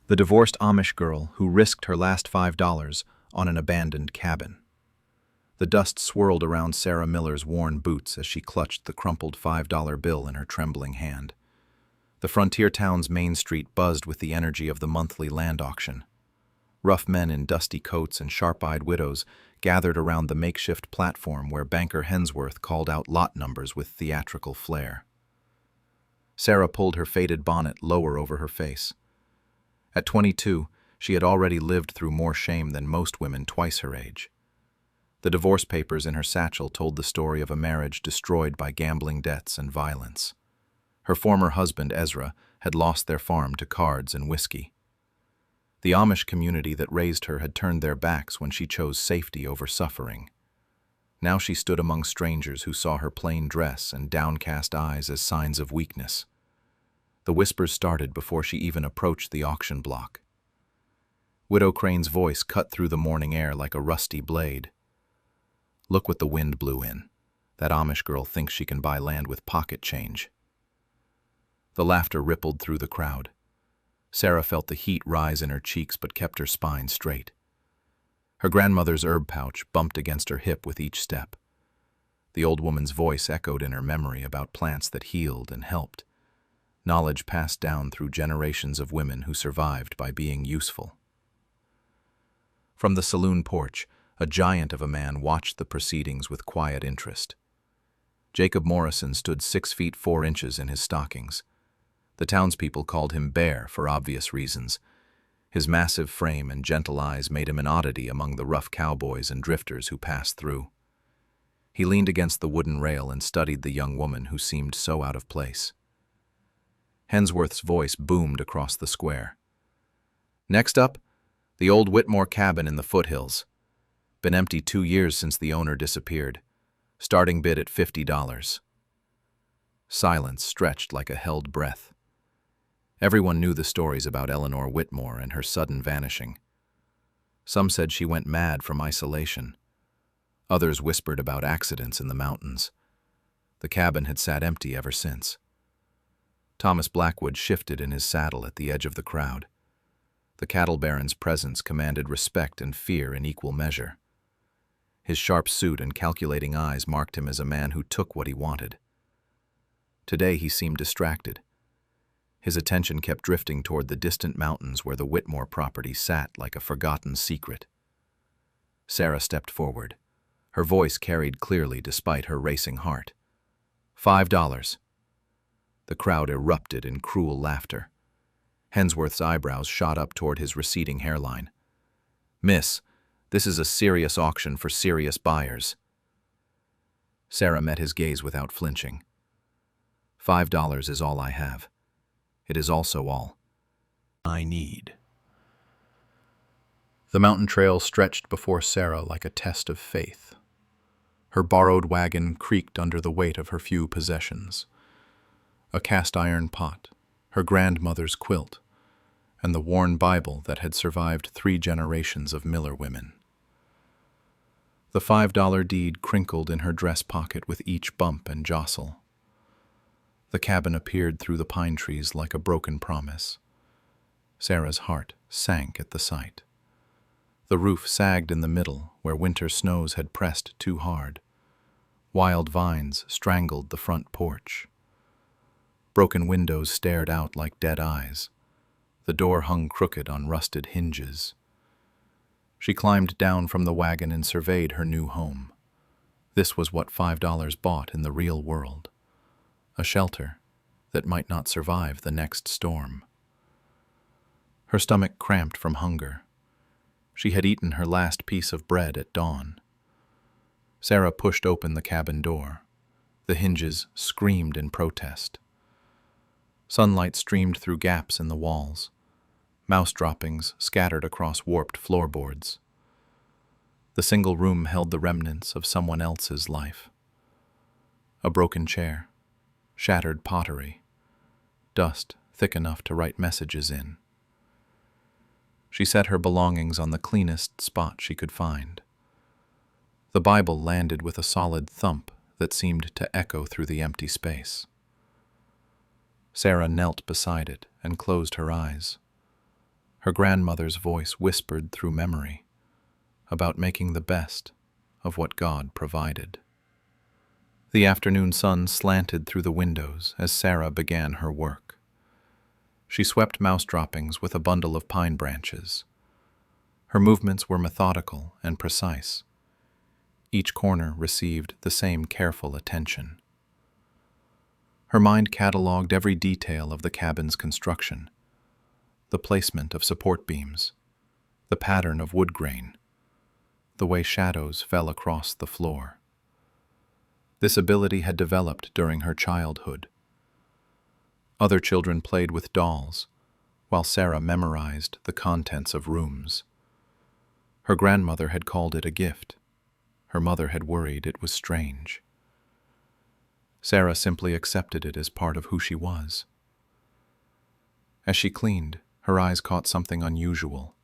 The divorced Amish girl who risked her last $5 on an abandoned cabin. The dust swirled around Sarah Miller's worn boots as she clutched the crumpled $5 bill in her trembling hand. The frontier town's main street buzzed with the energy of the monthly land auction. Rough men in dusty coats and sharp-eyed widows gathered around the makeshift platform where banker Hensworth called out lot numbers with theatrical flair. Sarah pulled her faded bonnet lower over her face. At 22, she had already lived through more shame than most women twice her age. The divorce papers in her satchel told the story of a marriage destroyed by gambling debts and violence. Her former husband, Ezra, had lost their farm to cards and whiskey. The Amish community that raised her had turned their backs when she chose safety over suffering. Now she stood among strangers who saw her plain dress and downcast eyes as signs of weakness. The whispers started before she even approached the auction block. Widow Crane's voice cut through the morning air like a rusty blade. "Look what the wind blew in. That Amish girl thinks she can buy land with pocket change." The laughter rippled through the crowd. Sarah felt the heat rise in her cheeks but kept her spine straight. Her grandmother's herb pouch bumped against her hip with each step. The old woman's voice echoed in her memory about plants that healed and helped. Knowledge passed down through generations of women who survived by being useful. From the saloon porch, a giant of a man watched the proceedings with quiet interest. Jacob Morrison stood 6 feet 4 inches in his stockings. The townspeople called him Bear for obvious reasons. His massive frame and gentle eyes made him an oddity among the rough cowboys and drifters who passed through. He leaned against the wooden rail and studied the young woman who seemed so out of place. Hensworth's voice boomed across the square. "Next up, the old Whitmore cabin in the foothills. Been empty 2 years since the owner disappeared. Starting bid at $50. Silence stretched like a held breath. Everyone knew the stories about Eleanor Whitmore and her sudden vanishing. Some said she went mad from isolation. Others whispered about accidents in the mountains. The cabin had sat empty ever since. Thomas Blackwood shifted in his saddle at the edge of the crowd. The cattle baron's presence commanded respect and fear in equal measure. His sharp suit and calculating eyes marked him as a man who took what he wanted. Today he seemed distracted. His attention kept drifting toward the distant mountains where the Whitmore property sat like a forgotten secret. Sarah stepped forward. Her voice carried clearly despite her racing heart. $5. The crowd erupted in cruel laughter. Hensworth's eyebrows shot up toward his receding hairline. "Miss, this is a serious auction for serious buyers." Sarah met his gaze without flinching. $5 is all I have. It is also all I need. The mountain trail stretched before Sarah like a test of faith. Her borrowed wagon creaked under the weight of her few possessions. A cast-iron pot, her grandmother's quilt, and the worn Bible that had survived 3 generations of Miller women. The $5 deed crinkled in her dress pocket with each bump and jostle. The cabin appeared through the pine trees like a broken promise. Sarah's heart sank at the sight. The roof sagged in the middle where winter snows had pressed too hard. Wild vines strangled the front porch. Broken windows stared out like dead eyes. The door hung crooked on rusted hinges. She climbed down from the wagon and surveyed her new home. This was what $5 bought in the real world. A shelter that might not survive the next storm. Her stomach cramped from hunger. She had eaten her last piece of bread at dawn. Sarah pushed open the cabin door. The hinges screamed in protest. Sunlight streamed through gaps in the walls. Mouse droppings scattered across warped floorboards. The single room held the remnants of someone else's life. A broken chair, shattered pottery, dust thick enough to write messages in. She set her belongings on the cleanest spot she could find. The Bible landed with a solid thump that seemed to echo through the empty space. Sarah knelt beside it and closed her eyes. Her grandmother's voice whispered through memory about making the best of what God provided. The afternoon sun slanted through the windows as Sarah began her work. She swept mouse droppings with a bundle of pine branches. Her movements were methodical and precise. Each corner received the same careful attention. Her mind catalogued every detail of the cabin's construction: the placement of support beams, the pattern of wood grain, the way shadows fell across the floor. This ability had developed during her childhood. Other children played with dolls, while Sarah memorized the contents of rooms. Her grandmother had called it a gift. Her mother had worried it was strange. Sarah simply accepted it as part of who she was. As she cleaned, her eyes caught something unusual.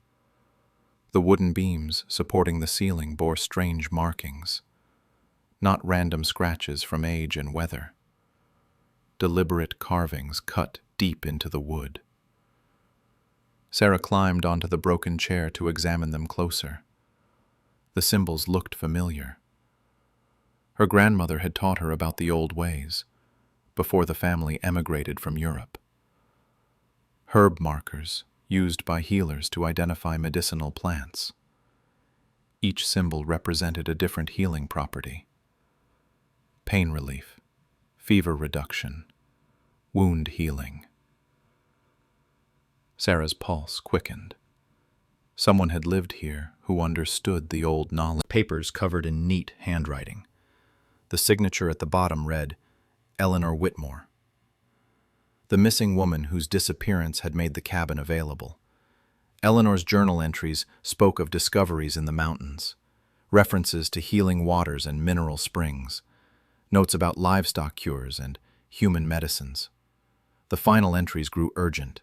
The wooden beams supporting the ceiling bore strange markings, not random scratches from age and weather. Deliberate carvings cut deep into the wood. Sarah climbed onto the broken chair to examine them closer. The symbols looked familiar. Her grandmother had taught her about the old ways, before the family emigrated from Europe. Herb markers used by healers to identify medicinal plants. Each symbol represented a different healing property: pain relief, fever reduction, wound healing. Sarah's pulse quickened. Someone had lived here who understood the old knowledge. Papers covered in neat handwriting. The signature at the bottom read, Eleanor Whitmore. The missing woman whose disappearance had made the cabin available. Eleanor's journal entries spoke of discoveries in the mountains, references to healing waters and mineral springs, notes about livestock cures and human medicines. The final entries grew urgent.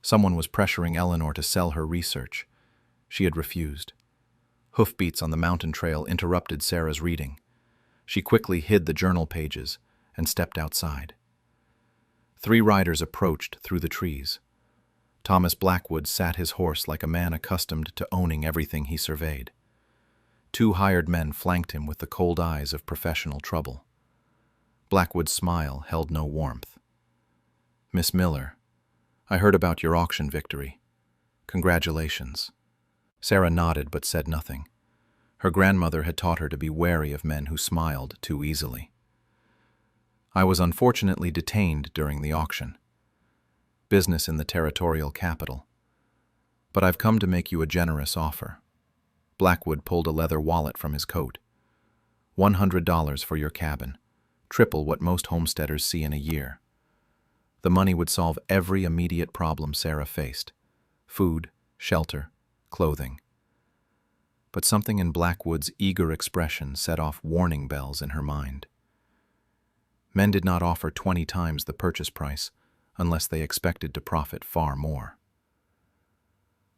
Someone was pressuring Eleanor to sell her research. She had refused. Hoofbeats on the mountain trail interrupted Sarah's reading. She quickly hid the journal pages and stepped outside. 3 riders approached through the trees. Thomas Blackwood sat his horse like a man accustomed to owning everything he surveyed. 2 hired men flanked him with the cold eyes of professional trouble. Blackwood's smile held no warmth. Miss Miller, I heard about your auction victory. Congratulations. Sarah nodded but said nothing. Her grandmother had taught her to be wary of men who smiled too easily. I was unfortunately detained during the auction. Business in the territorial capital. But I've come to make you a generous offer. Blackwood pulled a leather wallet from his coat. $100 for your cabin, triple what most homesteaders see in a year. The money would solve every immediate problem Sarah faced: food, shelter, clothing. But something in Blackwood's eager expression set off warning bells in her mind. Men did not offer 20 times the purchase price unless they expected to profit far more.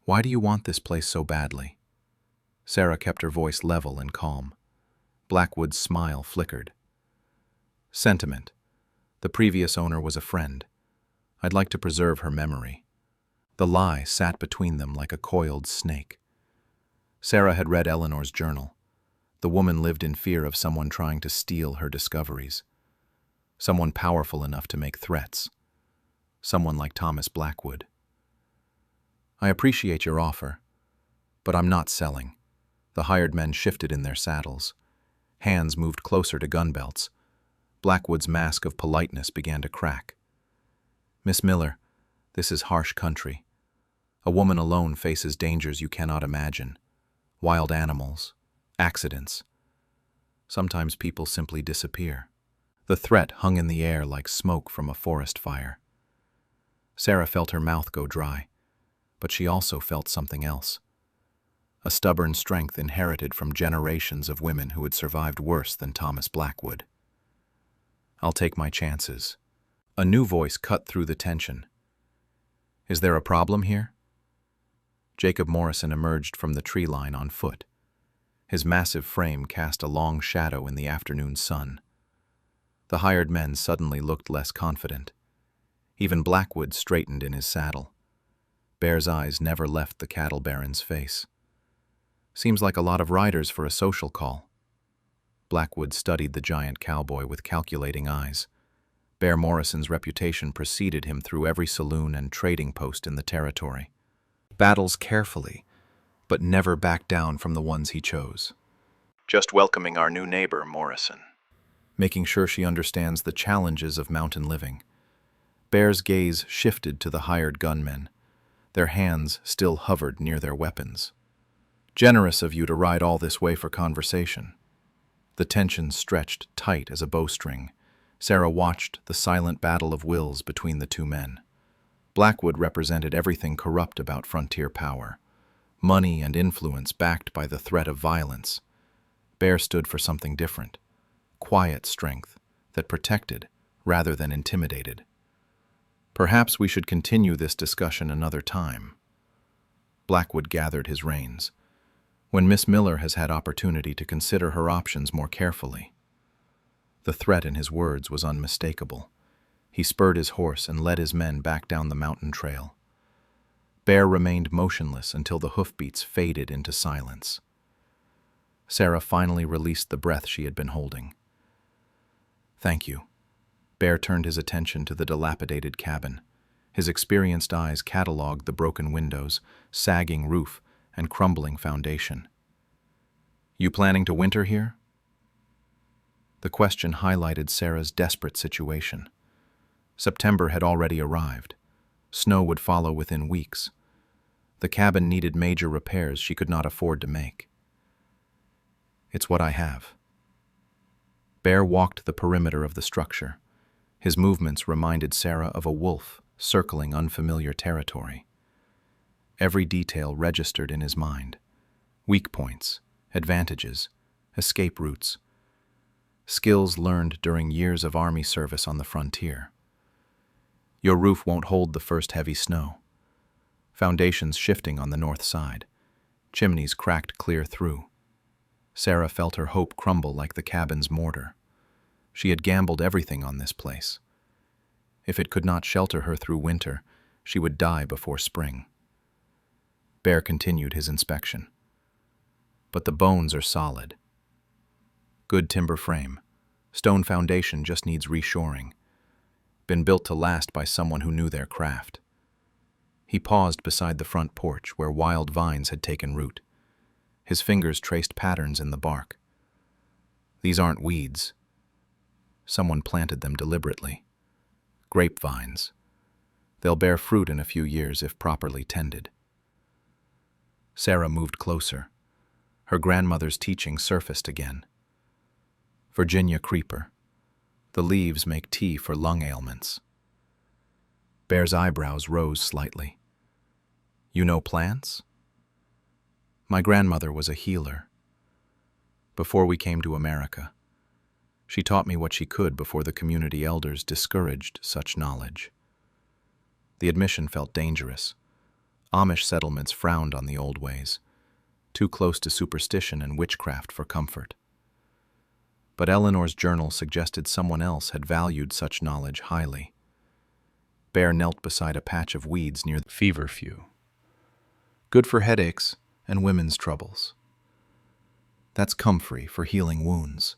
Why do you want this place so badly? Sarah kept her voice level and calm. Blackwood's smile flickered. Sentiment. The previous owner was a friend. I'd like to preserve her memory. The lie sat between them like a coiled snake. Sarah had read Eleanor's journal. The woman lived in fear of someone trying to steal her discoveries. Someone powerful enough to make threats. Someone like Thomas Blackwood. I appreciate your offer, but I'm not selling. The hired men shifted in their saddles. Hands moved closer to gun belts. Blackwood's mask of politeness began to crack. Miss Miller, this is harsh country. A woman alone faces dangers you cannot imagine. Wild animals, accidents. Sometimes people simply disappear. The threat hung in the air like smoke from a forest fire. Sarah felt her mouth go dry, but she also felt something else. A stubborn strength inherited from generations of women who had survived worse than Thomas Blackwood. I'll take my chances. A new voice cut through the tension. Is there a problem here? Jacob Morrison emerged from the tree line on foot. His massive frame cast a long shadow in the afternoon sun. The hired men suddenly looked less confident. Even Blackwood straightened in his saddle. Bear's eyes never left the cattle baron's face. Seems like a lot of riders for a social call. Blackwood studied the giant cowboy with calculating eyes. Bear Morrison's reputation preceded him through every saloon and trading post in the territory. Battles carefully, but never backed down from the ones he chose. Just welcoming our new neighbor, Morrison. Making sure she understands the challenges of mountain living. Bear's gaze shifted to the hired gunmen. Their hands still hovered near their weapons. Generous of you to ride all this way for conversation. The tension stretched tight as a bowstring. Sarah watched the silent battle of wills between the two men. Blackwood represented everything corrupt about frontier power. Money and influence backed by the threat of violence. Bear stood for something different. Quiet strength that protected rather than intimidated. Perhaps we should continue this discussion another time. Blackwood gathered his reins. When Miss Miller has had opportunity to consider her options more carefully. The threat in his words was unmistakable. He spurred his horse and led his men back down the mountain trail. Bear remained motionless until the hoofbeats faded into silence. Sarah finally released the breath she had been holding. "Thank you." Bear turned his attention to the dilapidated cabin. His experienced eyes catalogued the broken windows, sagging roof, and crumbling foundation. "You planning to winter here?" The question highlighted Sarah's desperate situation. September had already arrived. Snow would follow within weeks. The cabin needed major repairs she could not afford to make. "It's what I have." Bear walked the perimeter of the structure. His movements reminded Sarah of a wolf circling unfamiliar territory. Every detail registered in his mind. Weak points, advantages, escape routes. Skills learned during years of army service on the frontier. Your roof won't hold the first heavy snow. Foundations shifting on the north side. Chimneys cracked clear through. Sarah felt her hope crumble like the cabin's mortar. She had gambled everything on this place. If it could not shelter her through winter, she would die before spring. Bear continued his inspection. But the bones are solid. Good timber frame. Stone foundation just needs reshoring. Been built to last by someone who knew their craft. He paused beside the front porch where wild vines had taken root. His fingers traced patterns in the bark. These aren't weeds. Someone planted them deliberately. Grapevines. They'll bear fruit in a few years if properly tended. Sarah moved closer. Her grandmother's teaching surfaced again. Virginia creeper. The leaves make tea for lung ailments. Bear's eyebrows rose slightly. You know plants? My grandmother was a healer. Before we came to America, she taught me what she could before the community elders discouraged such knowledge. The admission felt dangerous. Amish settlements frowned on the old ways, too close to superstition and witchcraft for comfort. But Eleanor's journal suggested someone else had valued such knowledge highly. Bear knelt beside a patch of weeds near the feverfew. Good for headaches and women's troubles. That's comfrey for healing wounds.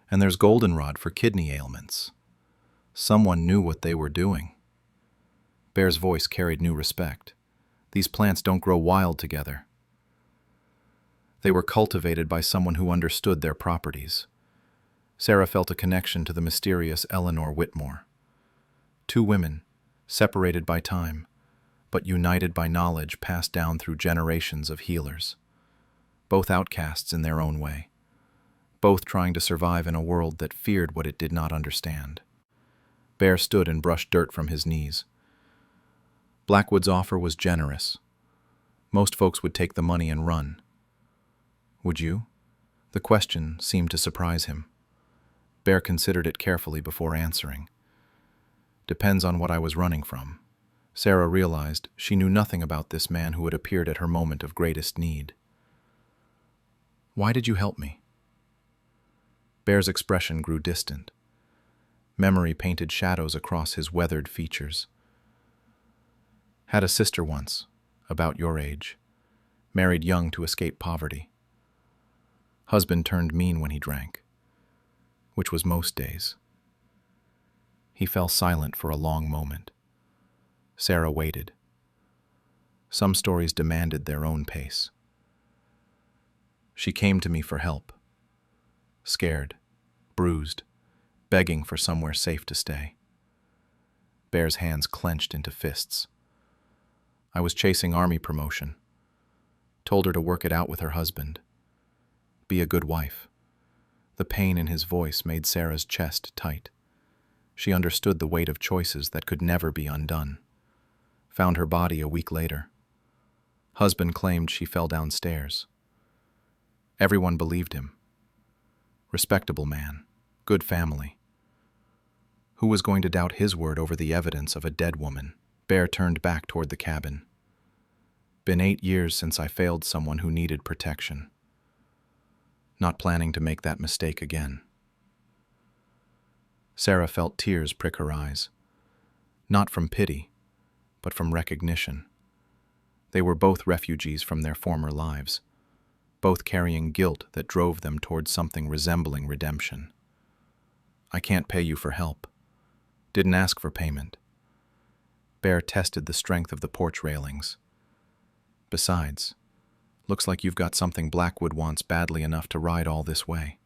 And there's goldenrod for kidney ailments. Someone knew what they were doing. Bear's voice carried new respect. These plants don't grow wild together. They were cultivated by someone who understood their properties. Sarah felt a connection to the mysterious Eleanor Whitmore. Two women, separated by time, but united by knowledge passed down through generations of healers. Both outcasts in their own way. Both trying to survive in a world that feared what it did not understand. Bear stood and brushed dirt from his knees. Blackwood's offer was generous. Most folks would take the money and run. Would you? The question seemed to surprise him. Bear considered it carefully before answering. Depends on what I was running from. Sarah realized she knew nothing about this man who had appeared at her moment of greatest need. Why did you help me? Bear's expression grew distant. Memory painted shadows across his weathered features. Had a sister once, about your age, married young to escape poverty. Husband turned mean when he drank, which was most days. He fell silent for a long moment. Sarah waited. Some stories demanded their own pace. She came to me for help, scared, bruised, begging for somewhere safe to stay. Bear's hands clenched into fists. I was chasing army promotion. Told her to work it out with her husband. Be a good wife. The pain in his voice made Sarah's chest tight. She understood the weight of choices that could never be undone. Found her body a week later. Husband claimed she fell downstairs. Everyone believed him. Respectable man, good family. Who was going to doubt his word over the evidence of a dead woman? Bear turned back toward the cabin. Been 8 years since I failed someone who needed protection. Not planning to make that mistake again. Sarah felt tears prick her eyes. Not from pity, but from recognition. They were both refugees from their former lives, both carrying guilt that drove them towards something resembling redemption. I can't pay you for help. Didn't ask for payment. Bear tested the strength of the porch railings. Besides, looks like you've got something Blackwood wants badly enough to ride all this way.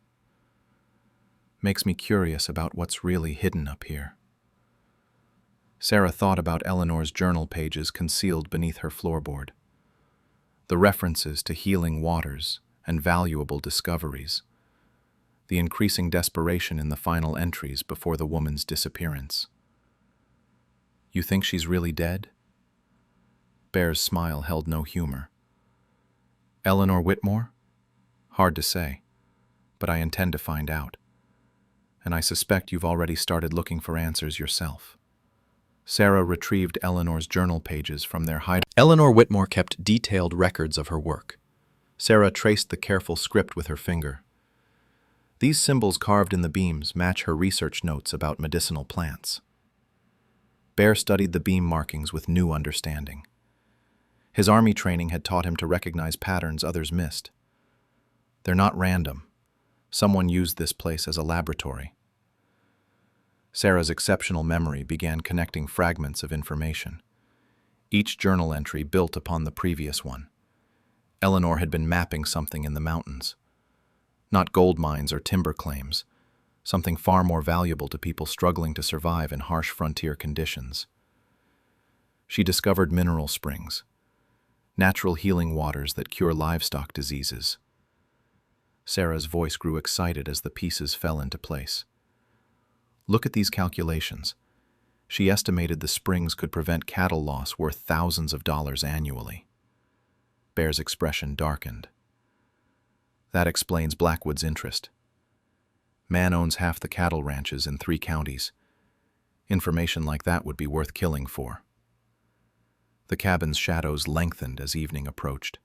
Makes me curious about what's really hidden up here. Sarah thought about Eleanor's journal pages concealed beneath her floorboard. The references to healing waters and valuable discoveries. The increasing desperation in the final entries before the woman's disappearance. You think she's really dead? Bear's smile held no humor. Eleanor Whitmore? Hard to say, but I intend to find out. And I suspect you've already started looking for answers yourself. Sarah retrieved Eleanor's journal pages from their hideout. Eleanor Whitmore kept detailed records of her work. Sarah traced the careful script with her finger. These symbols carved in the beams match her research notes about medicinal plants. Bear studied the beam markings with new understanding. His army training had taught him to recognize patterns others missed. They're not random. Someone used this place as a laboratory. Sarah's exceptional memory began connecting fragments of information. Each journal entry built upon the previous one. Eleanor had been mapping something in the mountains. Not gold mines or timber claims, something far more valuable to people struggling to survive in harsh frontier conditions. She discovered mineral springs, natural healing waters that cure livestock diseases. Sarah's voice grew excited as the pieces fell into place. Look at these calculations. She estimated the springs could prevent cattle loss worth thousands of dollars annually. Bear's expression darkened. That explains Blackwood's interest. Man owns half the cattle ranches in 3 counties. Information like that would be worth killing for. The cabin's shadows lengthened as evening approached.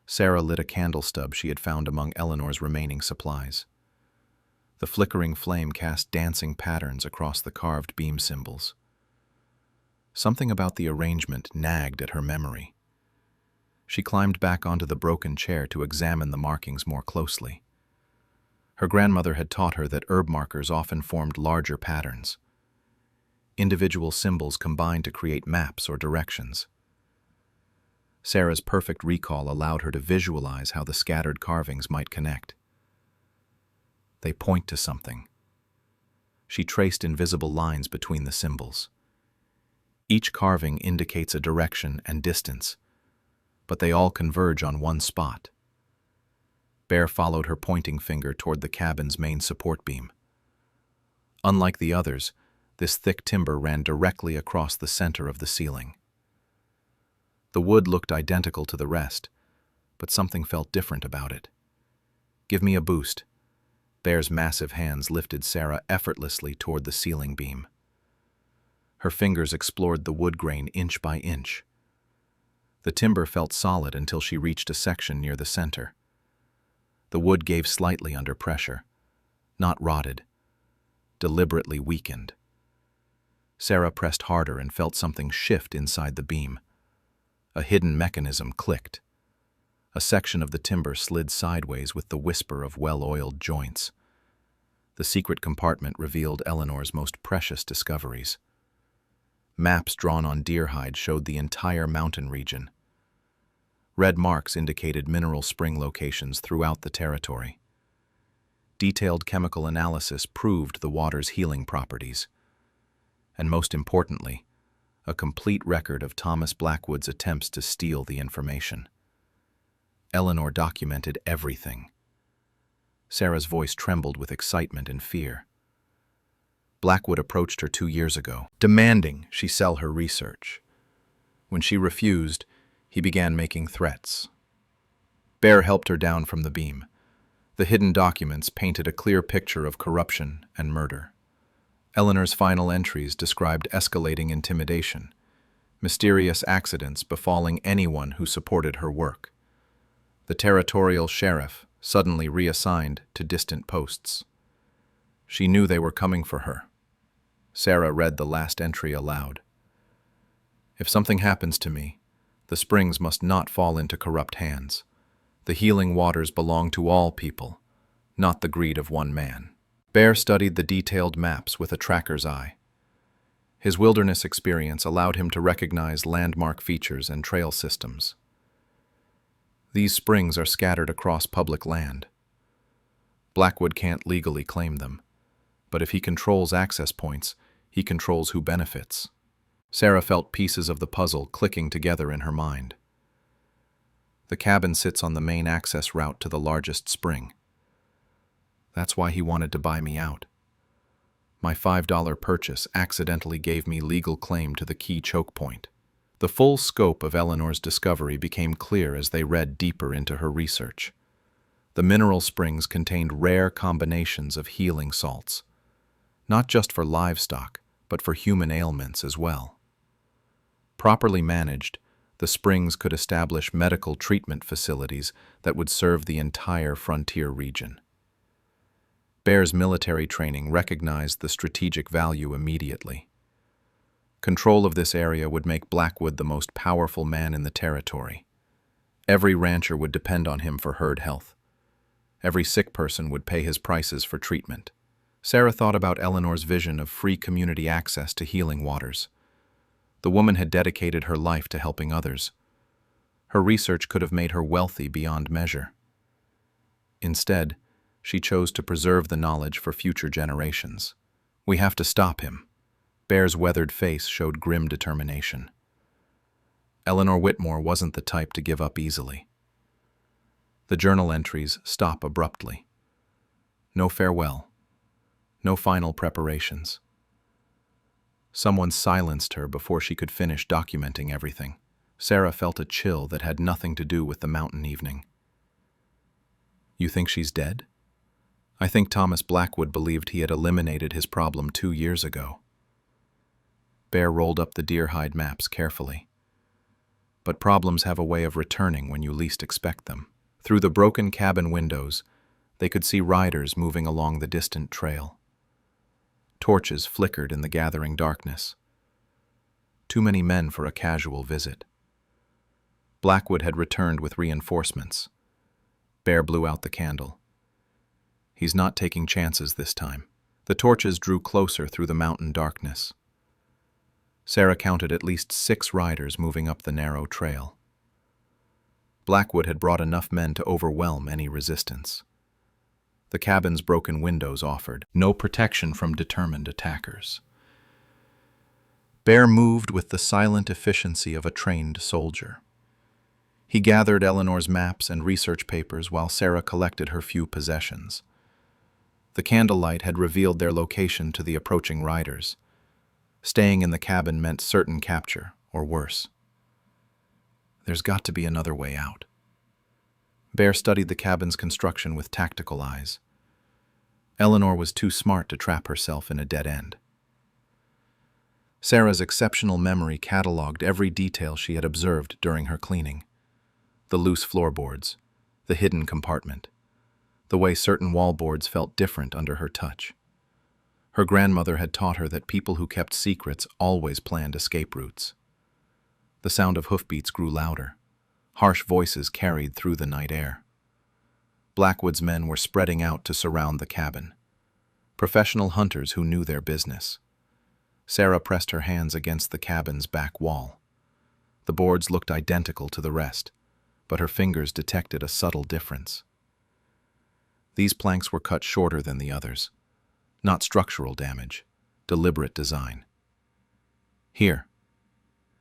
Sarah lit a candle stub she had found among Eleanor's remaining supplies. The flickering flame cast dancing patterns across the carved beam symbols. Something about the arrangement nagged at her memory. She climbed back onto the broken chair to examine the markings more closely. Her grandmother had taught her that herb markers often formed larger patterns. Individual symbols combined to create maps or directions. Sarah's perfect recall allowed her to visualize how the scattered carvings might connect. They point to something. She traced invisible lines between the symbols. Each carving indicates a direction and distance, but they all converge on one spot. Bear followed her pointing finger toward the cabin's main support beam. Unlike the others, this thick timber ran directly across the center of the ceiling. The wood looked identical to the rest, but something felt different about it. Give me a boost. Bear's massive hands lifted Sarah effortlessly toward the ceiling beam. Her fingers explored the wood grain inch by inch. The timber felt solid until she reached a section near the center. The wood gave slightly under pressure, not rotted, deliberately weakened. Sarah pressed harder and felt something shift inside the beam. A hidden mechanism clicked. A section of the timber slid sideways with the whisper of well-oiled joints. The secret compartment revealed Eleanor's most precious discoveries. Maps drawn on deer hide showed the entire mountain region. Red marks indicated mineral spring locations throughout the territory. Detailed chemical analysis proved the water's healing properties. And most importantly, a complete record of Thomas Blackwood's attempts to steal the information. Eleanor documented everything. Sarah's voice trembled with excitement and fear. Blackwood approached her 2 years ago, demanding she sell her research. When she refused, he began making threats. Bear helped her down from the beam. The hidden documents painted a clear picture of corruption and murder. Eleanor's final entries described escalating intimidation, mysterious accidents befalling anyone who supported her work. The territorial sheriff suddenly reassigned to distant posts. She knew they were coming for her. Sarah read the last entry aloud. "If something happens to me, the springs must not fall into corrupt hands. The healing waters belong to all people, not the greed of one man." Bear studied the detailed maps with a tracker's eye. His wilderness experience allowed him to recognize landmark features and trail systems. These springs are scattered across public land. Blackwood can't legally claim them, but if he controls access points, he controls who benefits. Sarah felt pieces of the puzzle clicking together in her mind. The cabin sits on the main access route to the largest spring. That's why he wanted to buy me out. My $5 purchase accidentally gave me legal claim to the key choke point. The full scope of Eleanor's discovery became clear as they read deeper into her research. The mineral springs contained rare combinations of healing salts, not just for livestock, but for human ailments as well. Properly managed, the springs could establish medical treatment facilities that would serve the entire frontier region. Bear's military training recognized the strategic value immediately. Control of this area would make Blackwood the most powerful man in the territory. Every rancher would depend on him for herd health. Every sick person would pay his prices for treatment. Sarah thought about Eleanor's vision of free community access to healing waters. The woman had dedicated her life to helping others. Her research could have made her wealthy beyond measure. Instead, she chose to preserve the knowledge for future generations. "We have to stop him." Bear's weathered face showed grim determination. Eleanor Whitmore wasn't the type to give up easily. The journal entries stop abruptly. No farewell. No final preparations. Someone silenced her before she could finish documenting everything. Sarah felt a chill that had nothing to do with the mountain evening. "You think she's dead?" "I think Thomas Blackwood believed he had eliminated his problem 2 years ago." Bear rolled up the deer hide maps carefully. But problems have a way of returning when you least expect them. Through the broken cabin windows, they could see riders moving along the distant trail. Torches flickered in the gathering darkness. Too many men for a casual visit. Blackwood had returned with reinforcements. Bear blew out the candle. He's not taking chances this time. The torches drew closer through the mountain darkness. Sarah counted at least 6 riders moving up the narrow trail. Blackwood had brought enough men to overwhelm any resistance. The cabin's broken windows offered no protection from determined attackers. Bear moved with the silent efficiency of a trained soldier. He gathered Eleanor's maps and research papers while Sarah collected her few possessions. The candlelight had revealed their location to the approaching riders. Staying in the cabin meant certain capture, or worse. There's got to be another way out. Bear studied the cabin's construction with tactical eyes. Eleanor was too smart to trap herself in a dead end. Sarah's exceptional memory cataloged every detail she had observed during her cleaning. The loose floorboards, the hidden compartment, the way certain wallboards felt different under her touch. Her grandmother had taught her that people who kept secrets always planned escape routes. The sound of hoofbeats grew louder. Harsh voices carried through the night air. Blackwood's men were spreading out to surround the cabin. Professional hunters who knew their business. Sarah pressed her hands against the cabin's back wall. The boards looked identical to the rest, but her fingers detected a subtle difference. These planks were cut shorter than the others. Not structural damage, deliberate design. Here.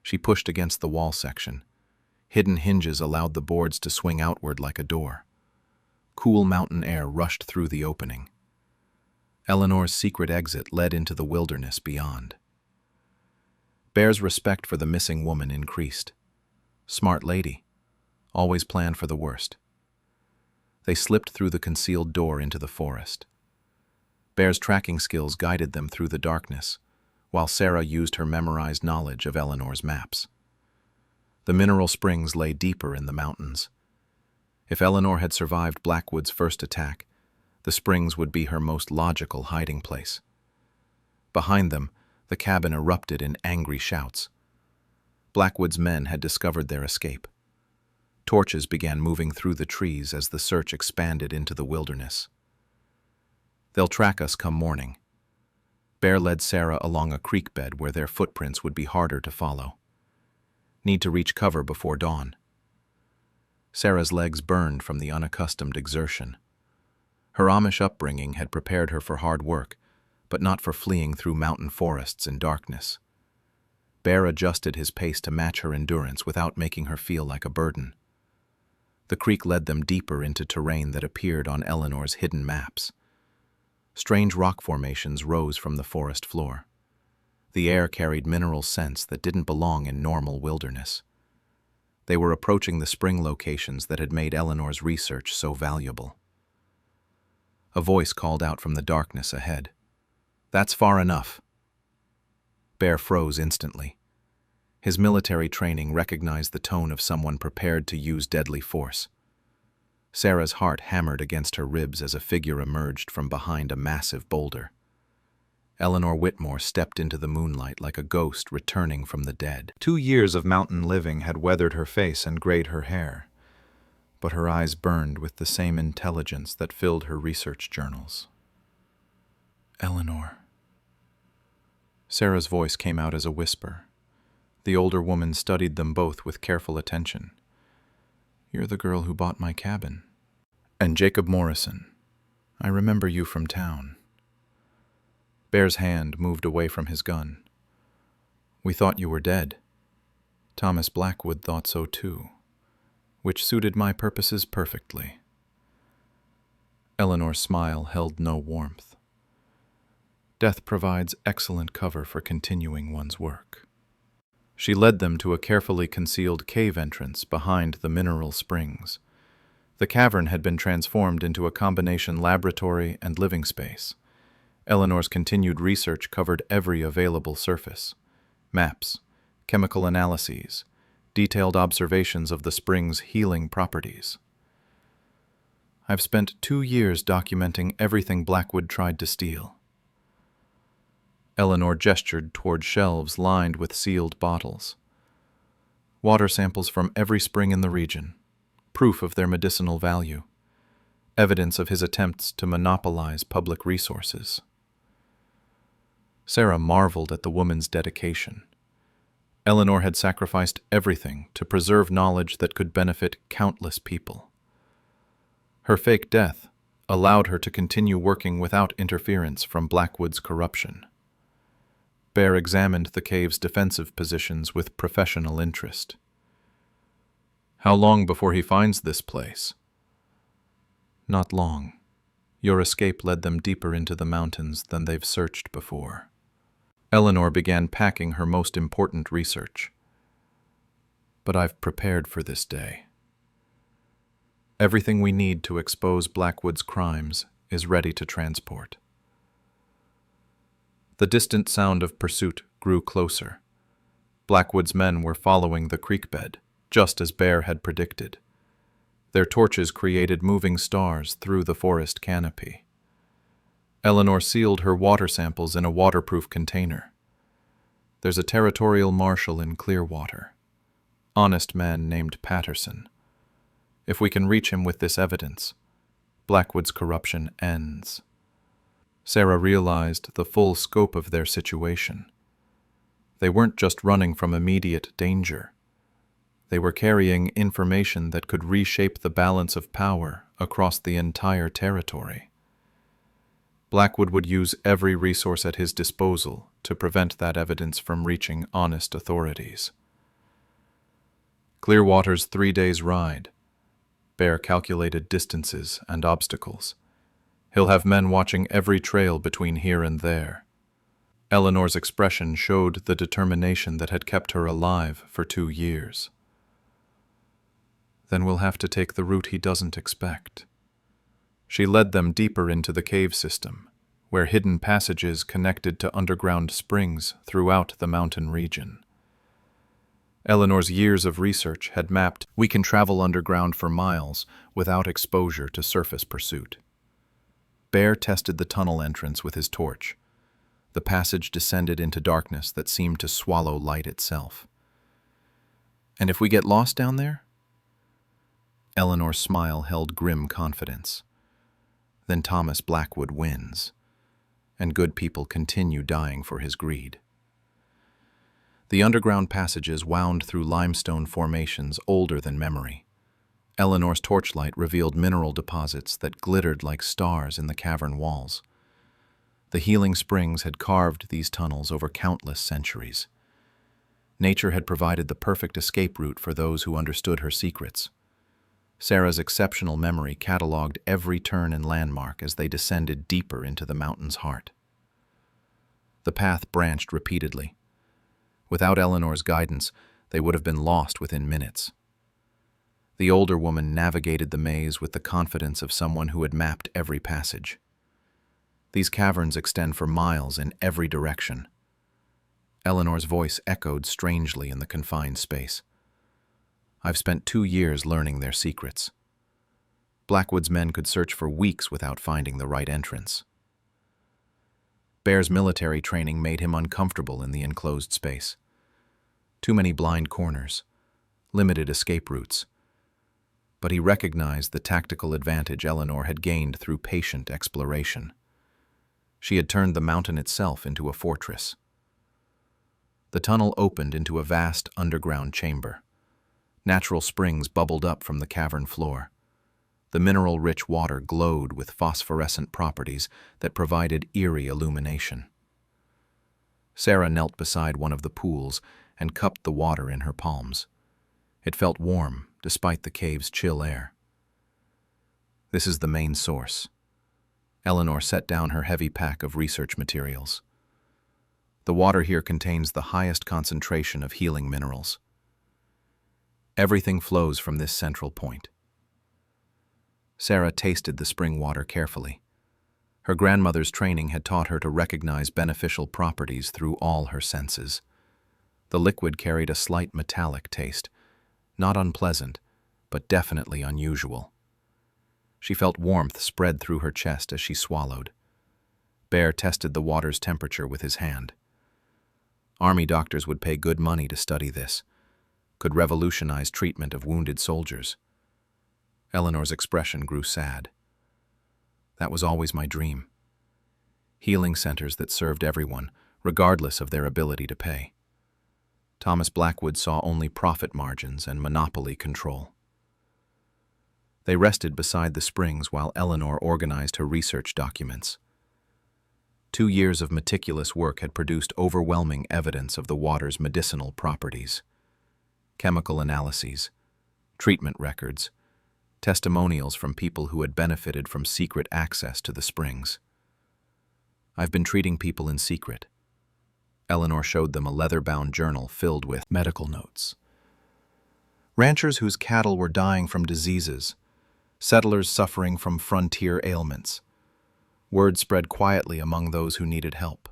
She pushed against the wall section. Hidden hinges allowed the boards to swing outward like a door. Cool mountain air rushed through the opening. Eleanor's secret exit led into the wilderness beyond. Bear's respect for the missing woman increased. Smart lady. Always planned for the worst. They slipped through the concealed door into the forest. Bear's tracking skills guided them through the darkness, while Sarah used her memorized knowledge of Eleanor's maps. The mineral springs lay deeper in the mountains. If Eleanor had survived Blackwood's first attack, the springs would be her most logical hiding place. Behind them, the cabin erupted in angry shouts. Blackwood's men had discovered their escape. Torches began moving through the trees as the search expanded into the wilderness. They'll track us come morning. Bear led Sarah along a creek bed where their footprints would be harder to follow. Need to reach cover before dawn. Sarah's legs burned from the unaccustomed exertion. Her Amish upbringing had prepared her for hard work, but not for fleeing through mountain forests in darkness. Bear adjusted his pace to match her endurance without making her feel like a burden. The creek led them deeper into terrain that appeared on Eleanor's hidden maps. Strange rock formations rose from the forest floor. The air carried mineral scents that didn't belong in normal wilderness. They were approaching the spring locations that had made Eleanor's research so valuable. A voice called out from the darkness ahead. "That's far enough." Bear froze instantly. His military training recognized the tone of someone prepared to use deadly force. Sarah's heart hammered against her ribs as a figure emerged from behind a massive boulder. Eleanor Whitmore stepped into the moonlight like a ghost returning from the dead. 2 years of mountain living had weathered her face and grayed her hair, but her eyes burned with the same intelligence that filled her research journals. "Eleanor." Sarah's voice came out as a whisper. The older woman studied them both with careful attention. "You're the girl who bought my cabin." "And Jacob Morrison. I remember you from town." Bear's hand moved away from his gun. "We thought you were dead. Thomas Blackwood thought so too, which suited my purposes perfectly." Eleanor's smile held no warmth. Death provides excellent cover for continuing one's work. She led them to a carefully concealed cave entrance behind the mineral springs. The cavern had been transformed into a combination laboratory and living space. Eleanor's continued research covered every available surface: maps, chemical analyses, detailed observations of the spring's healing properties. "I've spent 2 years documenting everything Blackwood tried to steal." Eleanor gestured toward shelves lined with sealed bottles. "Water samples from every spring in the region, proof of their medicinal value, evidence of his attempts to monopolize public resources." Sarah marveled at the woman's dedication. Eleanor had sacrificed everything to preserve knowledge that could benefit countless people. Her fake death allowed her to continue working without interference from Blackwood's corruption. Bear examined the cave's defensive positions with professional interest. "How long before he finds this place?" "Not long. Your escape led them deeper into the mountains than they've searched before." Eleanor began packing her most important research. "But I've prepared for this day. Everything we need to expose Blackwood's crimes is ready to transport." The distant sound of pursuit grew closer. Blackwood's men were following the creek bed, just as Bear had predicted. Their torches created moving stars through the forest canopy. Eleanor sealed her water samples in a waterproof container. There's a territorial marshal in Clearwater. Honest man named Patterson. If we can reach him with this evidence, Blackwood's corruption ends. Sarah realized the full scope of their situation. They weren't just running from immediate danger. They were carrying information that could reshape the balance of power across the entire territory. Blackwood would use every resource at his disposal to prevent that evidence from reaching honest authorities. Clearwater's 3 days' ride. Bear calculated distances and obstacles. He'll have men watching every trail between here and there. Eleanor's expression showed the determination that had kept her alive for 2 years. Then we'll have to take the route he doesn't expect. She led them deeper into the cave system, where hidden passages connected to underground springs throughout the mountain region. Eleanor's years of research had mapped we can travel underground for miles without exposure to surface pursuit. Bear tested the tunnel entrance with his torch. The passage descended into darkness that seemed to swallow light itself. And if we get lost down there? Eleanor's smile held grim confidence. Then Thomas Blackwood wins, and good people continue dying for his greed. The underground passages wound through limestone formations older than memory. Eleanor's torchlight revealed mineral deposits that glittered like stars in the cavern walls. The healing springs had carved these tunnels over countless centuries. Nature had provided the perfect escape route for those who understood her secrets. Sarah's exceptional memory cataloged every turn and landmark as they descended deeper into the mountain's heart. The path branched repeatedly. Without Eleanor's guidance, they would have been lost within minutes. The older woman navigated the maze with the confidence of someone who had mapped every passage. These caverns extend for miles in every direction. Eleanor's voice echoed strangely in the confined space. I've spent 2 years learning their secrets. Blackwood's men could search for weeks without finding the right entrance. Bear's military training made him uncomfortable in the enclosed space. Too many blind corners, limited escape routes. But he recognized the tactical advantage Eleanor had gained through patient exploration. She had turned the mountain itself into a fortress. The tunnel opened into a vast underground chamber. Natural springs bubbled up from the cavern floor. The mineral-rich water glowed with phosphorescent properties that provided eerie illumination. Sarah knelt beside one of the pools and cupped the water in her palms. It felt warm, despite the cave's chill air. This is the main source. Eleanor set down her heavy pack of research materials. The water here contains the highest concentration of healing minerals. Everything flows from this central point. Sarah tasted the spring water carefully. Her grandmother's training had taught her to recognize beneficial properties through all her senses. The liquid carried a slight metallic taste, not unpleasant, but definitely unusual. She felt warmth spread through her chest as she swallowed. Bear tested the water's temperature with his hand. Army doctors would pay good money to study this. Could revolutionize treatment of wounded soldiers. Eleanor's expression grew sad. That was always my dream. Healing centers that served everyone, regardless of their ability to pay. Thomas Blackwood saw only profit margins and monopoly control. They rested beside the springs while Eleanor organized her research documents. 2 years of meticulous work had produced overwhelming evidence of the water's medicinal properties. Chemical analyses, treatment records, testimonials from people who had benefited from secret access to the springs. I've been treating people in secret. Eleanor showed them a leather-bound journal filled with medical notes. Ranchers whose cattle were dying from diseases, settlers suffering from frontier ailments. Word spread quietly among those who needed help.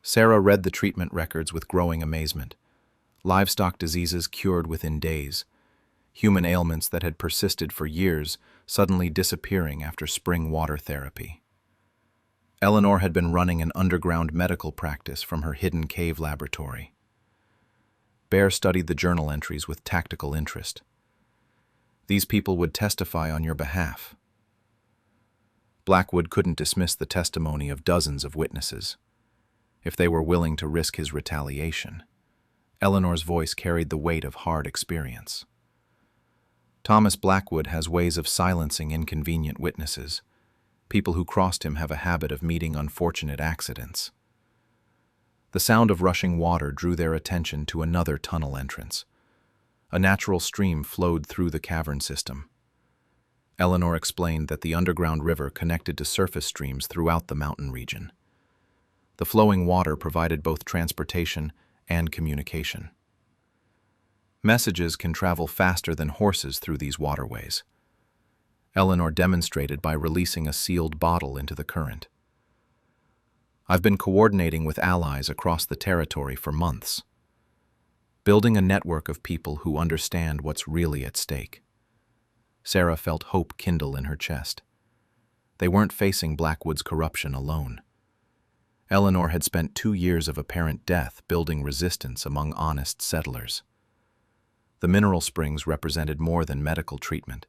Sarah read the treatment records with growing amazement. Livestock diseases cured within days. Human ailments that had persisted for years suddenly disappearing after spring water therapy. Eleanor had been running an underground medical practice from her hidden cave laboratory. Bear studied the journal entries with tactical interest. These people would testify on your behalf. Blackwood couldn't dismiss the testimony of dozens of witnesses, if they were willing to risk his retaliation. Eleanor's voice carried the weight of hard experience. Thomas Blackwood has ways of silencing inconvenient witnesses. People who crossed him have a habit of meeting unfortunate accidents. The sound of rushing water drew their attention to another tunnel entrance. A natural stream flowed through the cavern system. Eleanor explained that the underground river connected to surface streams throughout the mountain region. The flowing water provided both transportation and communication. Messages can travel faster than horses through these waterways. Eleanor demonstrated by releasing a sealed bottle into the current. I've been coordinating with allies across the territory for months, building a network of people who understand what's really at stake. Sarah felt hope kindle in her chest. They weren't facing Blackwood's corruption alone. Eleanor had spent 2 years of apparent death building resistance among honest settlers. The mineral springs represented more than medical treatment.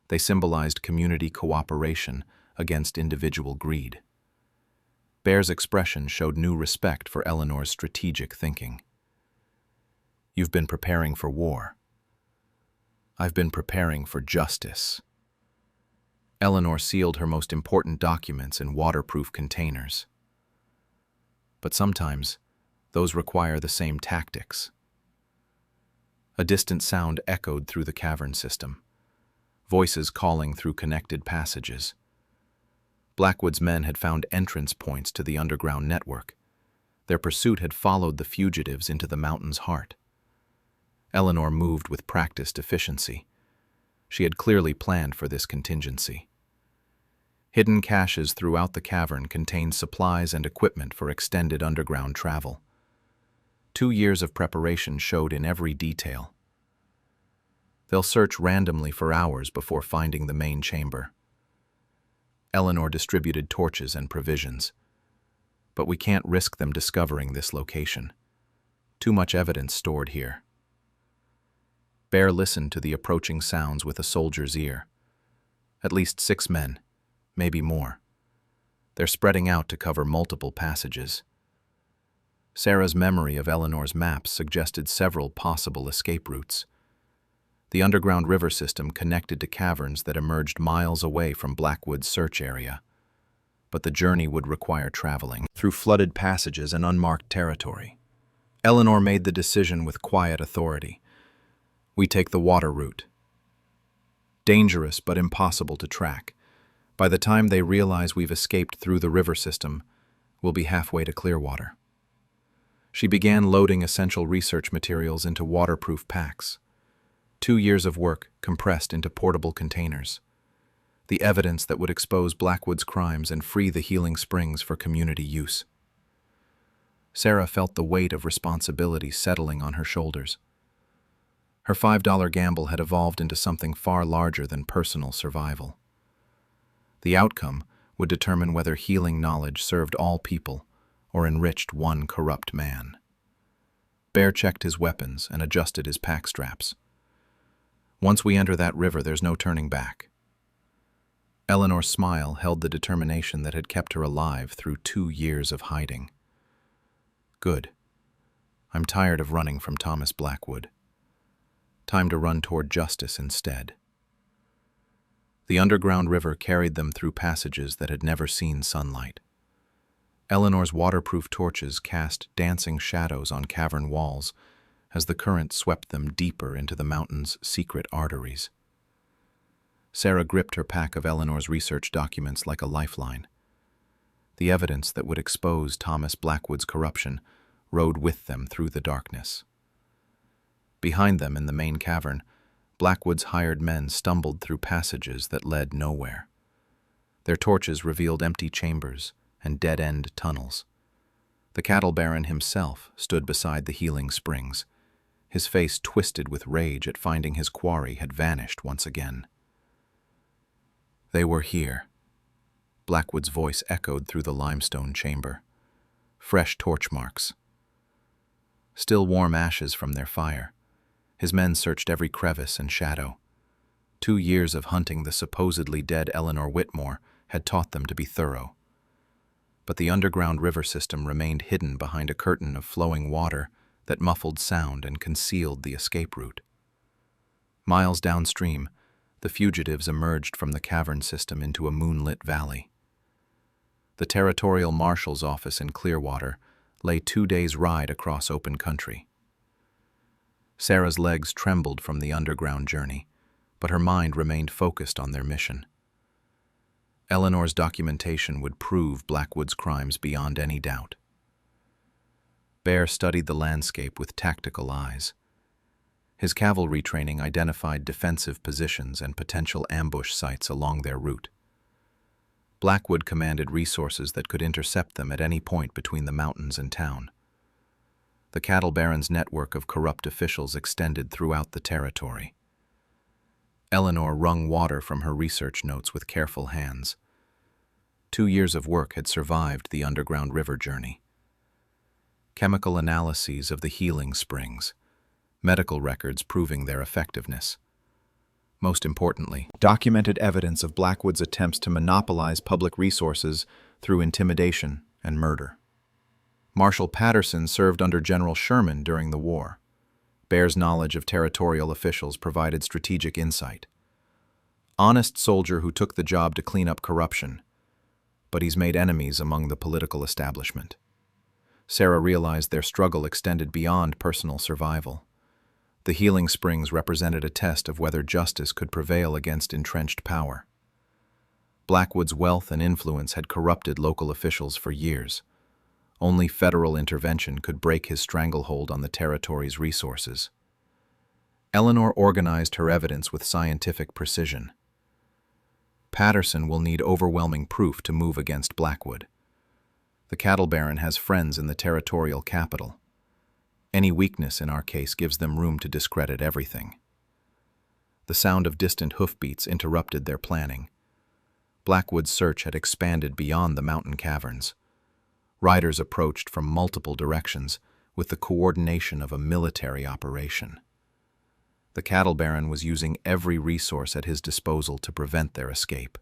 They symbolized community cooperation against individual greed. Bear's expression showed new respect for Eleanor's strategic thinking. You've been preparing for war. I've been preparing for justice. Eleanor sealed her most important documents in waterproof containers. But sometimes, those require the same tactics. A distant sound echoed through the cavern system, voices calling through connected passages. Blackwood's men had found entrance points to the underground network. Their pursuit had followed the fugitives into the mountain's heart. Eleanor moved with practiced efficiency. She had clearly planned for this contingency. Hidden caches throughout the cavern contained supplies and equipment for extended underground travel. 2 years of preparation showed in every detail. They'll search randomly for hours before finding the main chamber. Eleanor distributed torches and provisions. But we can't risk them discovering this location. Too much evidence stored here. Bear listened to the approaching sounds with a soldier's ear. At least 6 men, maybe more. They're spreading out to cover multiple passages. Sarah's memory of Eleanor's maps suggested several possible escape routes. The underground river system connected to caverns that emerged miles away from Blackwood's search area. But the journey would require traveling through flooded passages and unmarked territory. Eleanor made the decision with quiet authority. We take the water route. Dangerous but impossible to track. By the time they realize we've escaped through the river system, we'll be halfway to Clearwater. She began loading essential research materials into waterproof packs. 2 years of work compressed into portable containers. The evidence that would expose Blackwood's crimes and free the healing springs for community use. Sarah felt the weight of responsibility settling on her shoulders. Her $5 gamble had evolved into something far larger than personal survival. The outcome would determine whether healing knowledge served all people or enriched one corrupt man. Bear checked his weapons and adjusted his pack straps. Once we enter that river, there's no turning back. Eleanor's smile held the determination that had kept her alive through 2 years of hiding. Good. I'm tired of running from Thomas Blackwood. Time to run toward justice instead. The underground river carried them through passages that had never seen sunlight. Eleanor's waterproof torches cast dancing shadows on cavern walls as the current swept them deeper into the mountain's secret arteries. Sarah gripped her pack of Eleanor's research documents like a lifeline. The evidence that would expose Thomas Blackwood's corruption rode with them through the darkness. Behind them in the main cavern, Blackwood's hired men stumbled through passages that led nowhere. Their torches revealed empty chambers and dead-end tunnels. The cattle baron himself stood beside the healing springs, his face twisted with rage at finding his quarry had vanished once again. They were here, Blackwood's voice echoed through the limestone chamber. Fresh torch marks. Still warm ashes from their fire. His men searched every crevice and shadow. 2 years of hunting the supposedly dead Eleanor Whitmore had taught them to be thorough. But the underground river system remained hidden behind a curtain of flowing water that muffled sound and concealed the escape route. Miles downstream, the fugitives emerged from the cavern system into a moonlit valley. The territorial marshal's office in Clearwater lay 2 days' ride across open country. Sarah's legs trembled from the underground journey, but her mind remained focused on their mission. Eleanor's documentation would prove Blackwood's crimes beyond any doubt. Bear studied the landscape with tactical eyes. His cavalry training identified defensive positions and potential ambush sites along their route. Blackwood commanded resources that could intercept them at any point between the mountains and town. The cattle baron's network of corrupt officials extended throughout the territory. Eleanor wrung water from her research notes with careful hands. 2 years of work had survived the underground river journey. Chemical analyses of the healing springs, medical records proving their effectiveness. Most importantly, documented evidence of Blackwood's attempts to monopolize public resources through intimidation and murder. Marshal Patterson served under General Sherman during the war. Bear's knowledge of territorial officials provided strategic insight. Honest soldier who took the job to clean up corruption, but he's made enemies among the political establishment. Sarah realized their struggle extended beyond personal survival. The healing springs represented a test of whether justice could prevail against entrenched power. Blackwood's wealth and influence had corrupted local officials for years. Only federal intervention could break his stranglehold on the territory's resources. Eleanor organized her evidence with scientific precision. Patterson will need overwhelming proof to move against Blackwood. The cattle baron has friends in the territorial capital. Any weakness in our case gives them room to discredit everything. The sound of distant hoofbeats interrupted their planning. Blackwood's search had expanded beyond the mountain caverns. Riders approached from multiple directions with the coordination of a military operation. The cattle baron was using every resource at his disposal to prevent their escape.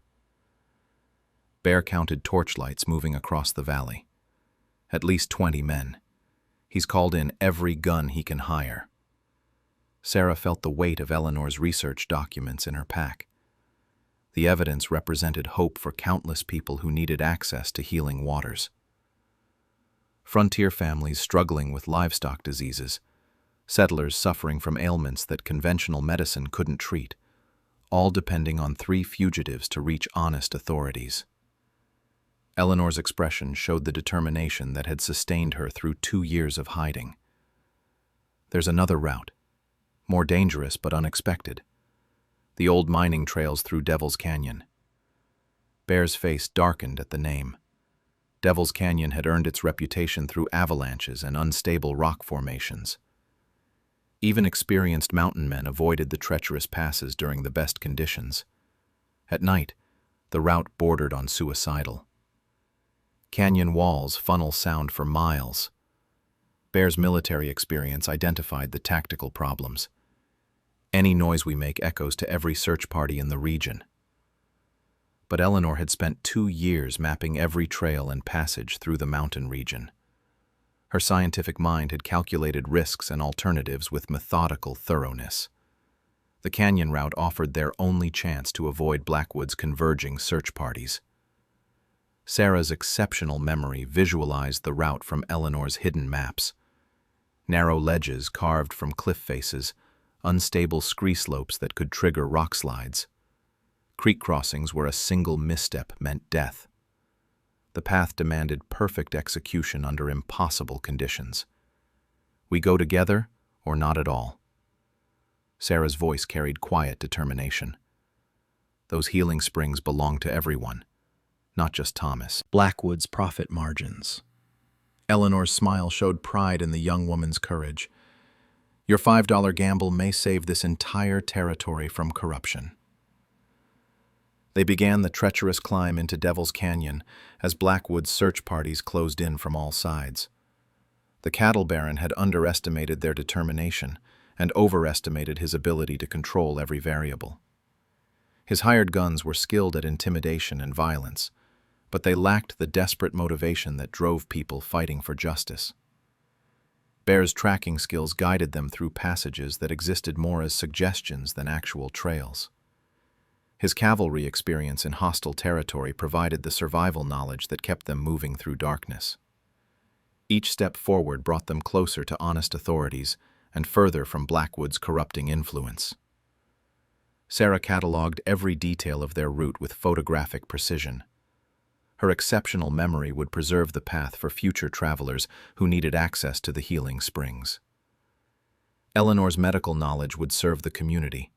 Bear counted torchlights moving across the valley. At least 20 men. He's called in every gun he can hire. Sarah felt the weight of Eleanor's research documents in her pack. The evidence represented hope for countless people who needed access to healing waters. Frontier families struggling with livestock diseases, settlers suffering from ailments that conventional medicine couldn't treat, all depending on 3 fugitives to reach honest authorities. Eleanor's expression showed the determination that had sustained her through 2 years of hiding. There's another route, more dangerous but unexpected. The old mining trails through Devil's Canyon. Bear's face darkened at the name. Devil's Canyon had earned its reputation through avalanches and unstable rock formations. Even experienced mountain men avoided the treacherous passes during the best conditions. At night, the route bordered on suicidal. Canyon walls funnel sound for miles. Bear's military experience identified the tactical problems. Any noise we make echoes to every search party in the region. But Eleanor had spent 2 years mapping every trail and passage through the mountain region. Her scientific mind had calculated risks and alternatives with methodical thoroughness. The canyon route offered their only chance to avoid Blackwood's converging search parties. Sarah's exceptional memory visualized the route from Eleanor's hidden maps. Narrow ledges carved from cliff faces, unstable scree slopes that could trigger rock slides. Creek crossings where a single misstep meant death. The path demanded perfect execution under impossible conditions. We go together or not at all. Sarah's voice carried quiet determination. Those healing springs belong to everyone, not just Thomas. Blackwood's profit margins. Eleanor's smile showed pride in the young woman's courage. Your $5 gamble may save this entire territory from corruption. They began the treacherous climb into Devil's Canyon as Blackwood's search parties closed in from all sides. The cattle baron had underestimated their determination and overestimated his ability to control every variable. His hired guns were skilled at intimidation and violence, but they lacked the desperate motivation that drove people fighting for justice. Bear's tracking skills guided them through passages that existed more as suggestions than actual trails. His cavalry experience in hostile territory provided the survival knowledge that kept them moving through darkness. Each step forward brought them closer to honest authorities and further from Blackwood's corrupting influence. Sarah cataloged every detail of their route with photographic precision. Her exceptional memory would preserve the path for future travelers who needed access to the healing springs. Eleanor's medical knowledge would serve the community,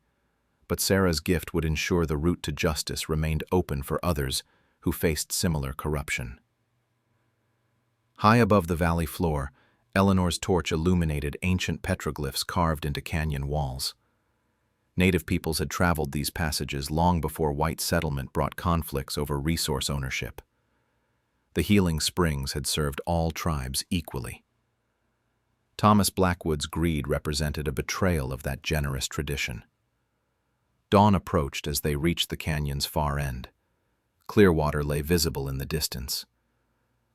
but Sarah's gift would ensure the route to justice remained open for others who faced similar corruption. High above the valley floor, Eleanor's torch illuminated ancient petroglyphs carved into canyon walls. Native peoples had traveled these passages long before white settlement brought conflicts over resource ownership. The healing springs had served all tribes equally. Thomas Blackwood's greed represented a betrayal of that generous tradition. Dawn approached as they reached the canyon's far end. Clearwater lay visible in the distance.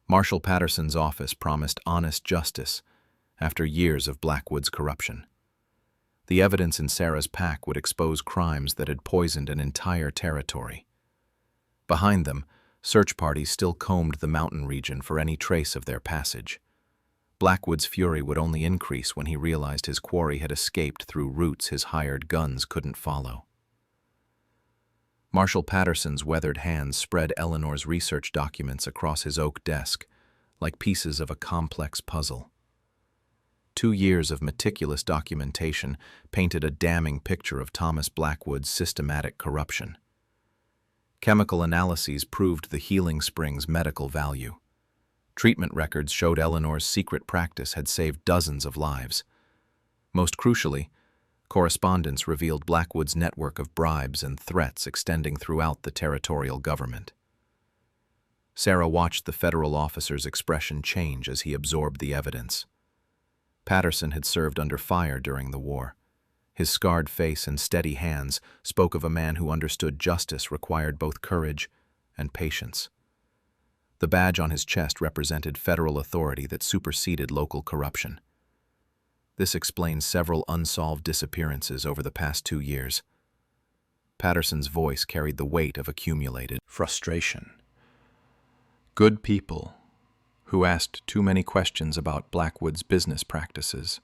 Marshal Patterson's office promised honest justice after years of Blackwood's corruption. The evidence in Sarah's pack would expose crimes that had poisoned an entire territory. Behind them, search parties still combed the mountain region for any trace of their passage. Blackwood's fury would only increase when he realized his quarry had escaped through routes his hired guns couldn't follow. Marshal Patterson's weathered hands spread Eleanor's research documents across his oak desk, like pieces of a complex puzzle. 2 years of meticulous documentation painted a damning picture of Thomas Blackwood's systematic corruption. Chemical analyses proved the healing spring's medical value. Treatment records showed Eleanor's secret practice had saved dozens of lives. Most crucially, correspondence revealed Blackwood's network of bribes and threats extending throughout the territorial government. Sarah watched the federal officer's expression change as he absorbed the evidence. Patterson had served under fire during the war. His scarred face and steady hands spoke of a man who understood justice required both courage and patience. The badge on his chest represented federal authority that superseded local corruption. This explains several unsolved disappearances over the past 2 years. Patterson's voice carried the weight of accumulated frustration. Good people who asked too many questions about Blackwood's business practices.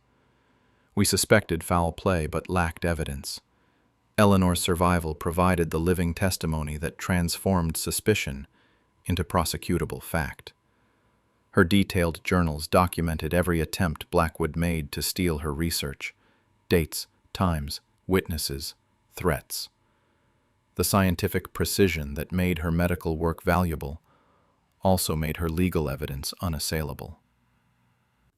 We suspected foul play but lacked evidence. Eleanor's survival provided the living testimony that transformed suspicion into prosecutable fact. Her detailed journals documented every attempt Blackwood made to steal her research: dates, times, witnesses, threats. The scientific precision that made her medical work valuable also made her legal evidence unassailable.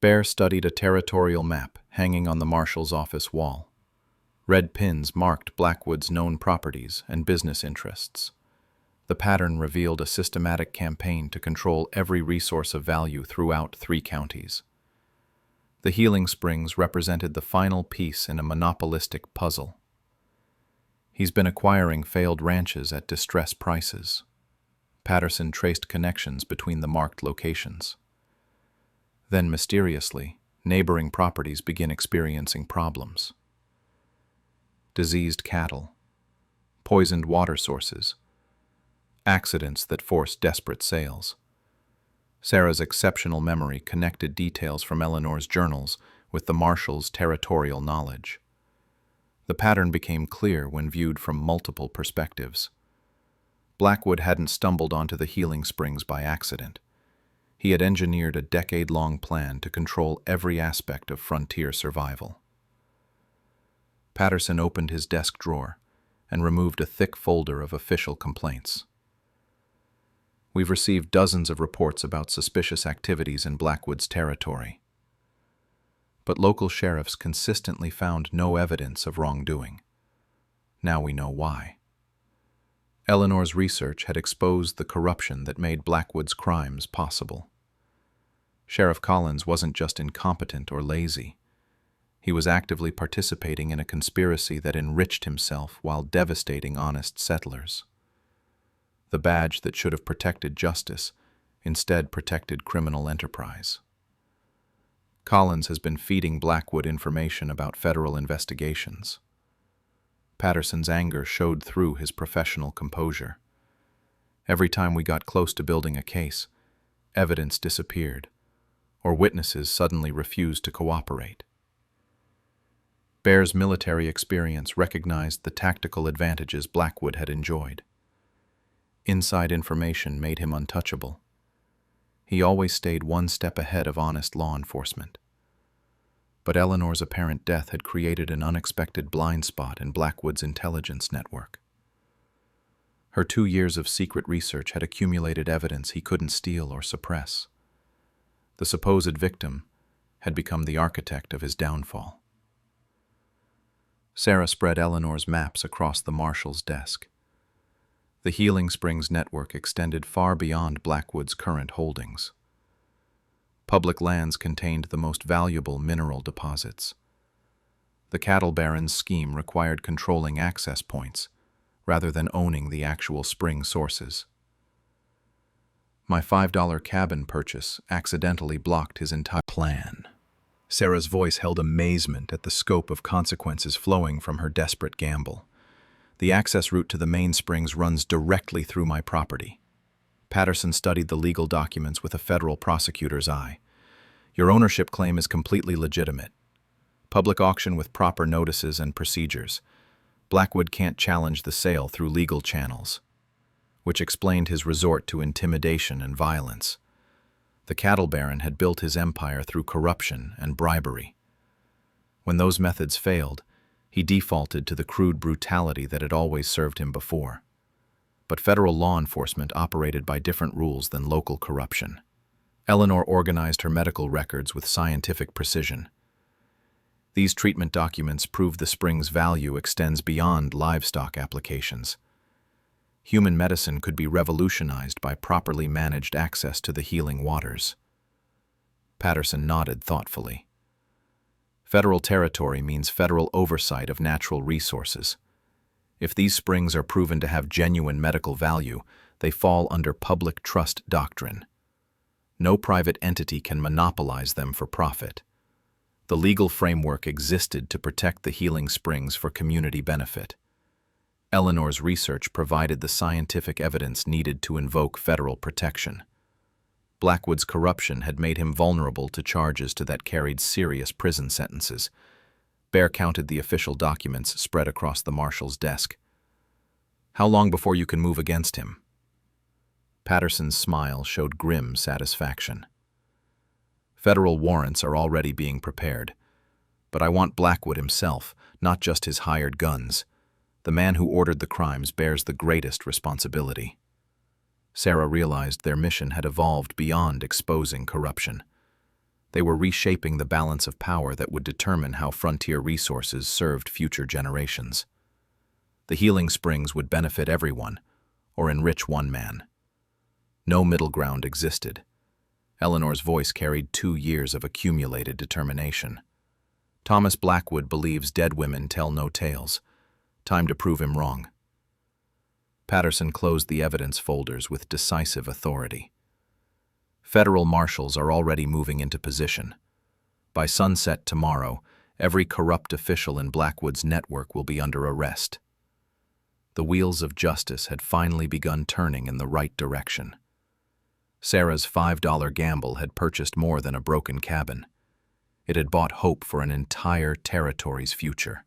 Bear studied a territorial map hanging on the marshal's office wall. Red pins marked Blackwood's known properties and business interests. The pattern revealed a systematic campaign to control every resource of value throughout 3 counties. The healing springs represented the final piece in a monopolistic puzzle. He's been acquiring failed ranches at distressed prices. Patterson traced connections between the marked locations. Then, mysteriously, neighboring properties begin experiencing problems. Diseased cattle, poisoned water sources, accidents that forced desperate sales. Sarah's exceptional memory connected details from Eleanor's journals with the marshal's territorial knowledge. The pattern became clear when viewed from multiple perspectives. Blackwood hadn't stumbled onto the healing springs by accident. He had engineered a decade-long plan to control every aspect of frontier survival. Patterson opened his desk drawer and removed a thick folder of official complaints. We've received dozens of reports about suspicious activities in Blackwood's territory. But local sheriffs consistently found no evidence of wrongdoing. Now we know why. Eleanor's research had exposed the corruption that made Blackwood's crimes possible. Sheriff Collins wasn't just incompetent or lazy. He was actively participating in a conspiracy that enriched himself while devastating honest settlers. The badge that should have protected justice instead protected criminal enterprise. Collins has been feeding Blackwood information about federal investigations. Patterson's anger showed through his professional composure. Every time we got close to building a case, evidence disappeared, or witnesses suddenly refused to cooperate. Bear's military experience recognized the tactical advantages Blackwood had enjoyed. Inside information made him untouchable. He always stayed one step ahead of honest law enforcement. But Eleanor's apparent death had created an unexpected blind spot in Blackwood's intelligence network. Her 2 years of secret research had accumulated evidence he couldn't steal or suppress. The supposed victim had become the architect of his downfall. Sarah spread Eleanor's maps across the marshal's desk. The Healing Springs network extended far beyond Blackwood's current holdings. Public lands contained the most valuable mineral deposits. The cattle baron's scheme required controlling access points, rather than owning the actual spring sources. My $5 cabin purchase accidentally blocked his entire plan. Sarah's voice held amazement at the scope of consequences flowing from her desperate gamble. The access route to the main springs runs directly through my property. Patterson studied the legal documents with a federal prosecutor's eye. Your ownership claim is completely legitimate. Public auction with proper notices and procedures. Blackwood can't challenge the sale through legal channels, which explained his resort to intimidation and violence. The cattle baron had built his empire through corruption and bribery. When those methods failed, he defaulted to the crude brutality that had always served him before. But federal law enforcement operated by different rules than local corruption. Eleanor organized her medical records with scientific precision. These treatment documents prove the spring's value extends beyond livestock applications. Human medicine could be revolutionized by properly managed access to the healing waters. Patterson nodded thoughtfully. Federal territory means federal oversight of natural resources. If these springs are proven to have genuine medical value, they fall under public trust doctrine. No private entity can monopolize them for profit. The legal framework existed to protect the healing springs for community benefit. Eleanor's research provided the scientific evidence needed to invoke federal protection. Blackwood's corruption had made him vulnerable to charges that carried serious prison sentences. Bear counted the official documents spread across the marshal's desk. How long before you can move against him? Patterson's smile showed grim satisfaction. Federal warrants are already being prepared. But I want Blackwood himself, not just his hired guns. The man who ordered the crimes bears the greatest responsibility. Sarah realized their mission had evolved beyond exposing corruption. They were reshaping the balance of power that would determine how frontier resources served future generations. The healing springs would benefit everyone, or enrich one man. No middle ground existed. Eleanor's voice carried 2 years of accumulated determination. Thomas Blackwood believes dead women tell no tales. Time to prove him wrong. Patterson closed the evidence folders with decisive authority. Federal marshals are already moving into position. By sunset tomorrow, every corrupt official in Blackwood's network will be under arrest. The wheels of justice had finally begun turning in the right direction. Sarah's $5 gamble had purchased more than a broken cabin. It had bought hope for an entire territory's future.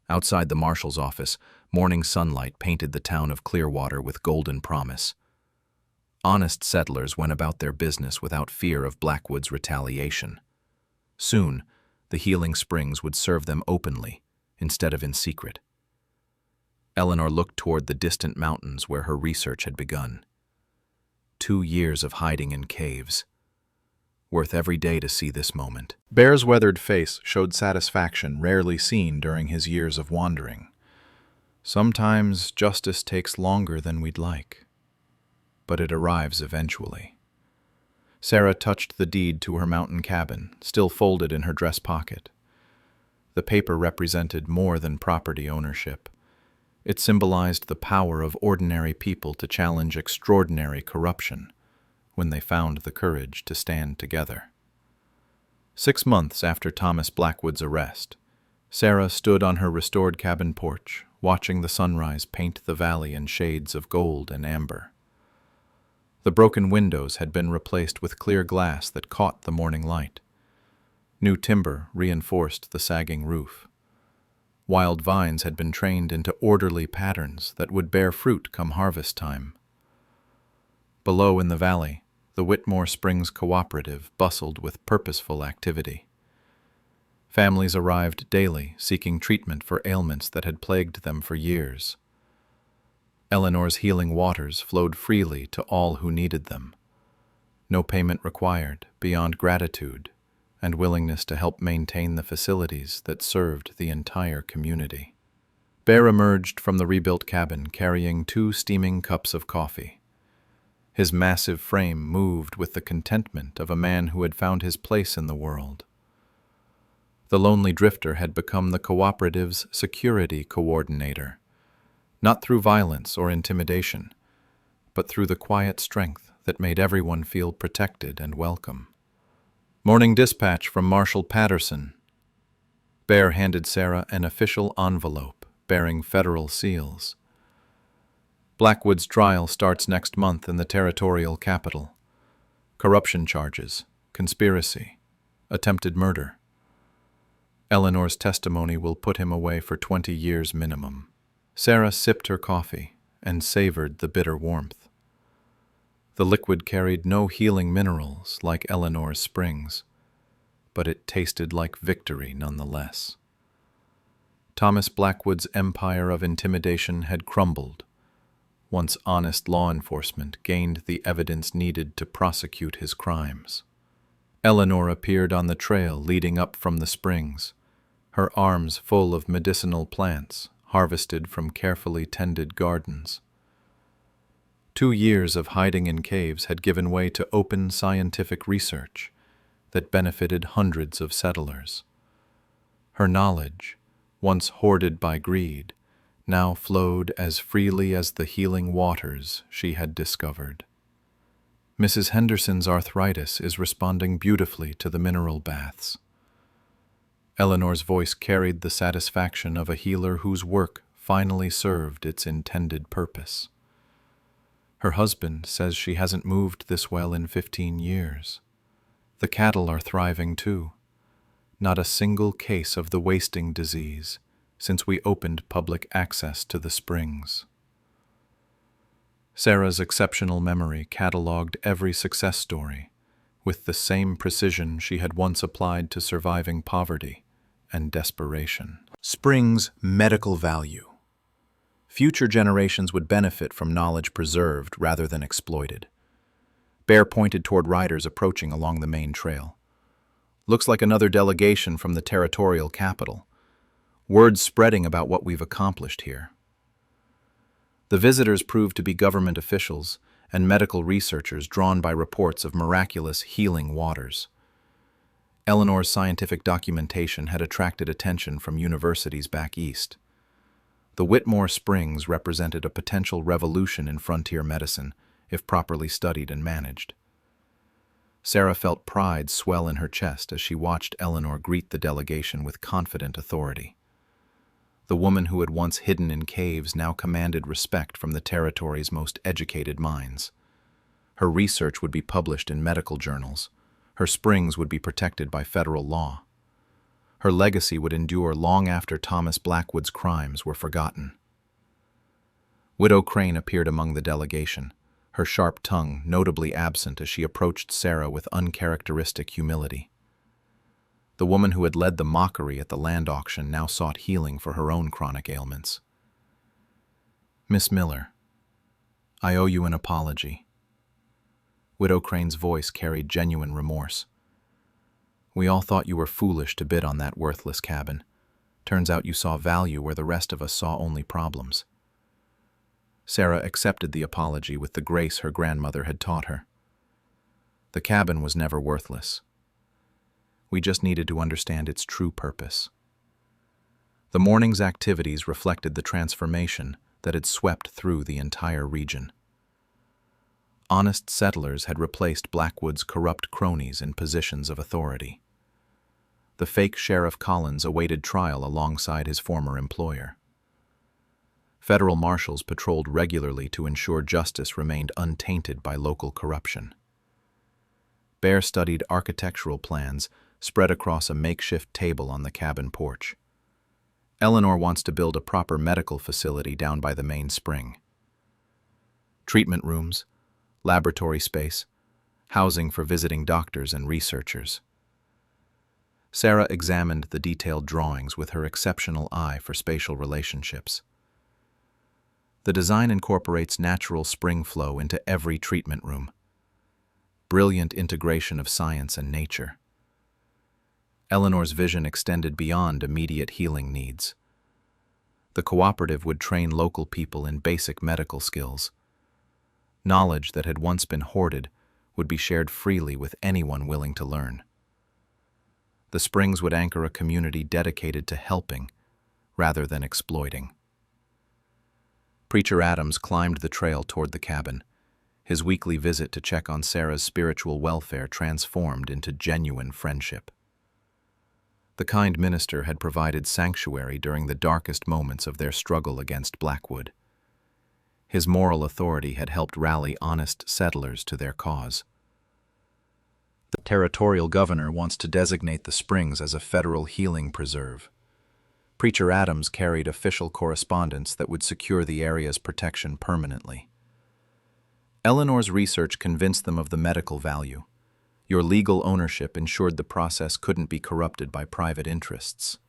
Outside the marshal's office, morning sunlight painted the town of Clearwater with golden promise. Honest settlers went about their business without fear of Blackwood's retaliation. Soon, the healing springs would serve them openly, instead of in secret. Eleanor looked toward the distant mountains where her research had begun. 2 years of hiding in caves. Worth every day to see this moment. Bear's weathered face showed satisfaction rarely seen during his years of wandering. Sometimes justice takes longer than we'd like, but it arrives eventually. Sarah touched the deed to her mountain cabin, still folded in her dress pocket. The paper represented more than property ownership. It symbolized the power of ordinary people to challenge extraordinary corruption when they found the courage to stand together. 6 months after Thomas Blackwood's arrest, Sarah stood on her restored cabin porch, watching the sunrise paint the valley in shades of gold and amber. The broken windows had been replaced with clear glass that caught the morning light. New timber reinforced the sagging roof. Wild vines had been trained into orderly patterns that would bear fruit come harvest time. Below in the valley, the Whitmore Springs Cooperative bustled with purposeful activity. Families arrived daily, seeking treatment for ailments that had plagued them for years. Eleanor's healing waters flowed freely to all who needed them. No payment required, beyond gratitude and willingness to help maintain the facilities that served the entire community. Bear emerged from the rebuilt cabin carrying 2 steaming cups of coffee. His massive frame moved with the contentment of a man who had found his place in the world. The lonely drifter had become the cooperative's security coordinator, not through violence or intimidation, but through the quiet strength that made everyone feel protected and welcome. Morning dispatch from Marshal Patterson. Bear handed Sarah an official envelope bearing federal seals. Blackwood's trial starts next month in the territorial capital. Corruption charges, conspiracy, attempted murder. Eleanor's testimony will put him away for 20 years minimum. Sarah sipped her coffee and savored the bitter warmth. The liquid carried no healing minerals like Eleanor's springs, but it tasted like victory nonetheless. Thomas Blackwood's empire of intimidation had crumbled once honest law enforcement gained the evidence needed to prosecute his crimes. Eleanor appeared on the trail leading up from the springs, her arms full of medicinal plants harvested from carefully tended gardens. 2 years of hiding in caves had given way to open scientific research that benefited hundreds of settlers. Her knowledge, once hoarded by greed, now flowed as freely as the healing waters she had discovered. Mrs. Henderson's arthritis is responding beautifully to the mineral baths. Eleanor's voice carried the satisfaction of a healer whose work finally served its intended purpose. Her husband says she hasn't moved this well in 15 years. The cattle are thriving too. Not a single case of the wasting disease since we opened public access to the springs. Sarah's exceptional memory cataloged every success story with the same precision she had once applied to surviving poverty and desperation. Springs' medical value. Future generations would benefit from knowledge preserved rather than exploited. Bear pointed toward riders approaching along the main trail. Looks like another delegation from the territorial capital. Word spreading about what we've accomplished here. The visitors proved to be government officials and medical researchers drawn by reports of miraculous healing waters. Eleanor's scientific documentation had attracted attention from universities back east. The Whitmore Springs represented a potential revolution in frontier medicine if properly studied and managed. Sarah felt pride swell in her chest as she watched Eleanor greet the delegation with confident authority. The woman who had once hidden in caves now commanded respect from the territory's most educated minds. Her research would be published in medical journals. Her springs would be protected by federal law. Her legacy would endure long after Thomas Blackwood's crimes were forgotten. Widow Crane appeared among the delegation, her sharp tongue notably absent as she approached Sarah with uncharacteristic humility. The woman who had led the mockery at the land auction now sought healing for her own chronic ailments. "Miss Miller, I owe you an apology." Widow Crane's voice carried genuine remorse. "We all thought you were foolish to bid on that worthless cabin. Turns out you saw value where the rest of us saw only problems. Sarah accepted the apology with the grace her grandmother had taught her. The cabin was never worthless. We just needed to understand its true purpose. The morning's activities reflected the transformation that had swept through the entire region. Honest settlers had replaced Blackwood's corrupt cronies in positions of authority. The fake Sheriff Collins awaited trial alongside his former employer. Federal marshals patrolled regularly to ensure justice remained untainted by local corruption. Bear studied architectural plans spread across a makeshift table on the cabin porch. Eleanor wants to build a proper medical facility down by the main spring. Treatment rooms, laboratory space, housing for visiting doctors and researchers. Sarah examined the detailed drawings with her exceptional eye for spatial relationships. The design incorporates natural spring flow into every treatment room. Brilliant integration of science and nature. Eleanor's vision extended beyond immediate healing needs. The cooperative would train local people in basic medical skills. Knowledge that had once been hoarded would be shared freely with anyone willing to learn. The springs would anchor a community dedicated to helping rather than exploiting. Preacher Adams climbed the trail toward the cabin, his weekly visit to check on Sarah's spiritual welfare transformed into genuine friendship. The kind minister had provided sanctuary during the darkest moments of their struggle against Blackwood. His moral authority had helped rally honest settlers to their cause. The territorial governor wants to designate the springs as a federal healing preserve. Preacher Adams carried official correspondence that would secure the area's protection permanently. Eleanor's research convinced them of the medical value. Your legal ownership ensured the process couldn't be corrupted by private interests.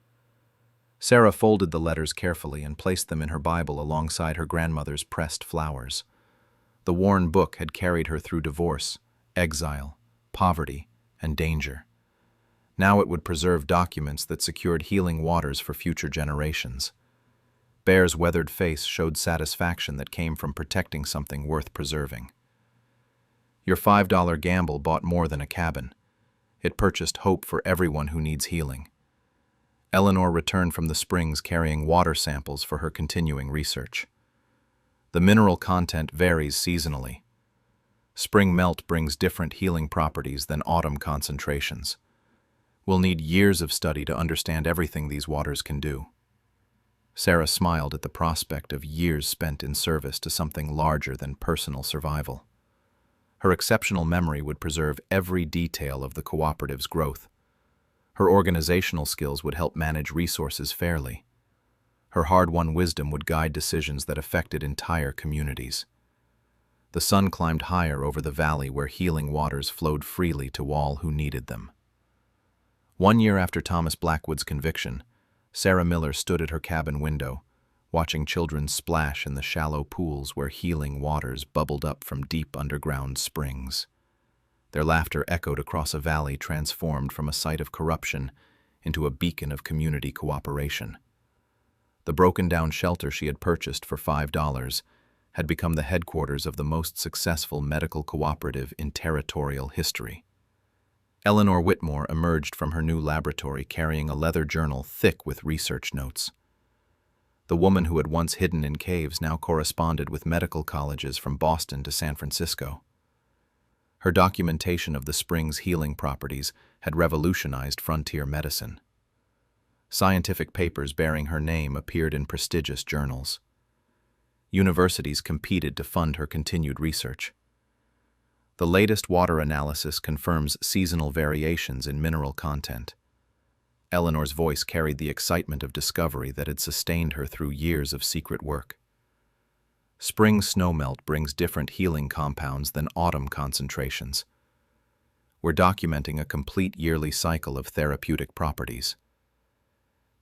Sarah folded the letters carefully and placed them in her Bible alongside her grandmother's pressed flowers. The worn book had carried her through divorce, exile, poverty, and danger. Now it would preserve documents that secured healing waters for future generations. Bear's weathered face showed satisfaction that came from protecting something worth preserving. Your $5 gamble bought more than a cabin. It purchased hope for everyone who needs healing. Eleanor returned from the springs carrying water samples for her continuing research. The mineral content varies seasonally. Spring melt brings different healing properties than autumn concentrations. We'll need years of study to understand everything these waters can do. Sarah smiled at the prospect of years spent in service to something larger than personal survival. Her exceptional memory would preserve every detail of the cooperative's growth. Her organizational skills would help manage resources fairly. Her hard-won wisdom would guide decisions that affected entire communities. The sun climbed higher over the valley where healing waters flowed freely to all who needed them. 1 year after Thomas Blackwood's conviction, Sarah Miller stood at her cabin window, watching children splash in the shallow pools where healing waters bubbled up from deep underground springs. Their laughter echoed across a valley transformed from a site of corruption into a beacon of community cooperation. The broken-down shelter she had purchased for $5 had become the headquarters of the most successful medical cooperative in territorial history. Eleanor Whitmore emerged from her new laboratory carrying a leather journal thick with research notes. The woman who had once hidden in caves now corresponded with medical colleges from Boston to San Francisco. Her documentation of the spring's healing properties had revolutionized frontier medicine. Scientific papers bearing her name appeared in prestigious journals. Universities competed to fund her continued research. The latest water analysis confirms seasonal variations in mineral content. Eleanor's voice carried the excitement of discovery that had sustained her through years of secret work. Spring snowmelt brings different healing compounds than autumn concentrations. We're documenting a complete yearly cycle of therapeutic properties.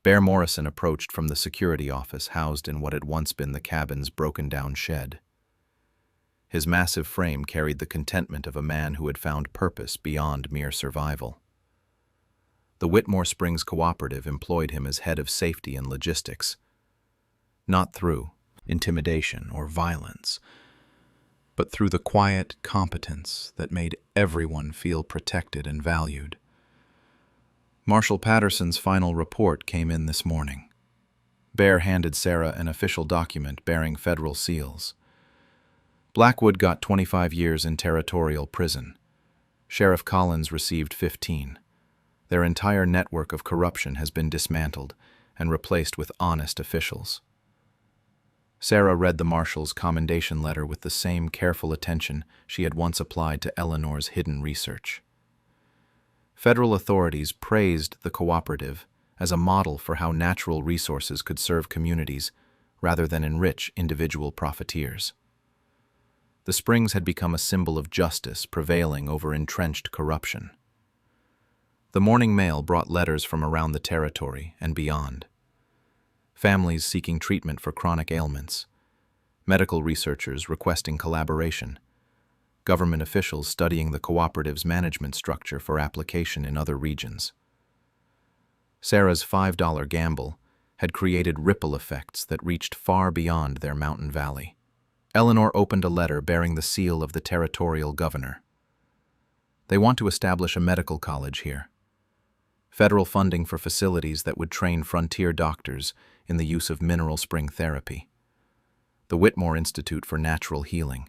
Bear Morrison approached from the security office housed in what had once been the cabin's broken-down shed. His massive frame carried the contentment of a man who had found purpose beyond mere survival. The Whitmore Springs Cooperative employed him as head of safety and logistics, not through intimidation or violence, but through the quiet competence that made everyone feel protected and valued. Marshal Patterson's final report came in this morning. Bear handed Sarah an official document bearing federal seals. Blackwood got 25 years in territorial prison. Sheriff Collins received 15. Their entire network of corruption has been dismantled and replaced with honest officials. Sarah read the marshal's commendation letter with the same careful attention she had once applied to Eleanor's hidden research. Federal authorities praised the cooperative as a model for how natural resources could serve communities rather than enrich individual profiteers. The Springs had become a symbol of justice prevailing over entrenched corruption. The morning mail brought letters from around the territory and beyond. Families seeking treatment for chronic ailments, medical researchers requesting collaboration, government officials studying the cooperative's management structure for application in other regions. Sarah's $5 gamble had created ripple effects that reached far beyond their mountain valley. Eleanor opened a letter bearing the seal of the territorial governor. They want to establish a medical college here. Federal funding for facilities that would train frontier doctors in the use of mineral spring therapy. The Whitmore Institute for Natural Healing.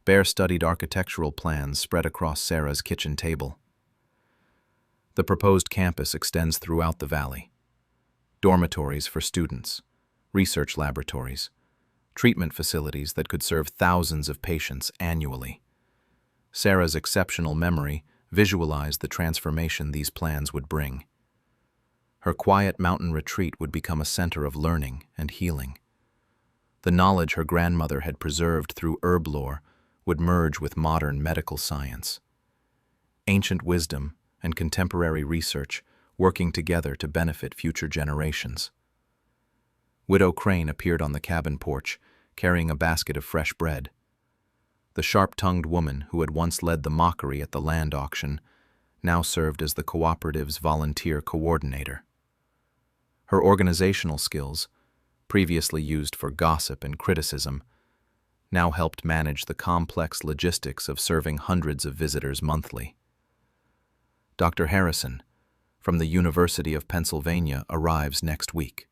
Bear studied architectural plans spread across Sarah's kitchen table. The proposed campus extends throughout the valley. Dormitories for students, research laboratories, treatment facilities that could serve thousands of patients annually. Sarah's exceptional memory visualized the transformation these plans would bring. Her quiet mountain retreat would become a center of learning and healing. The knowledge her grandmother had preserved through herb lore would merge with modern medical science. Ancient wisdom and contemporary research working together to benefit future generations. Widow Crane appeared on the cabin porch, carrying a basket of fresh bread. The sharp-tongued woman who had once led the mockery at the land auction now served as the cooperative's volunteer coordinator. Her organizational skills, previously used for gossip and criticism, now helped manage the complex logistics of serving hundreds of visitors monthly. Dr. Harrison, from the University of Pennsylvania, arrives next week.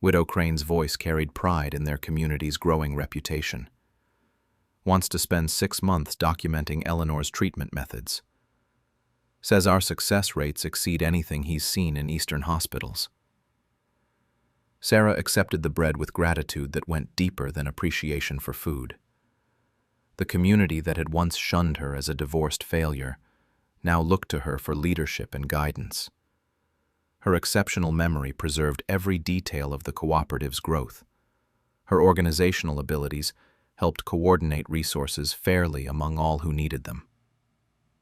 Widow Crane's voice carried pride in their community's growing reputation. Wants to spend 6 months documenting Eleanor's treatment methods. Says our success rates exceed anything he's seen in Eastern hospitals. Sarah accepted the bread with gratitude that went deeper than appreciation for food. The community that had once shunned her as a divorced failure now looked to her for leadership and guidance. Her exceptional memory preserved every detail of the cooperative's growth. Her organizational abilities helped coordinate resources fairly among all who needed them.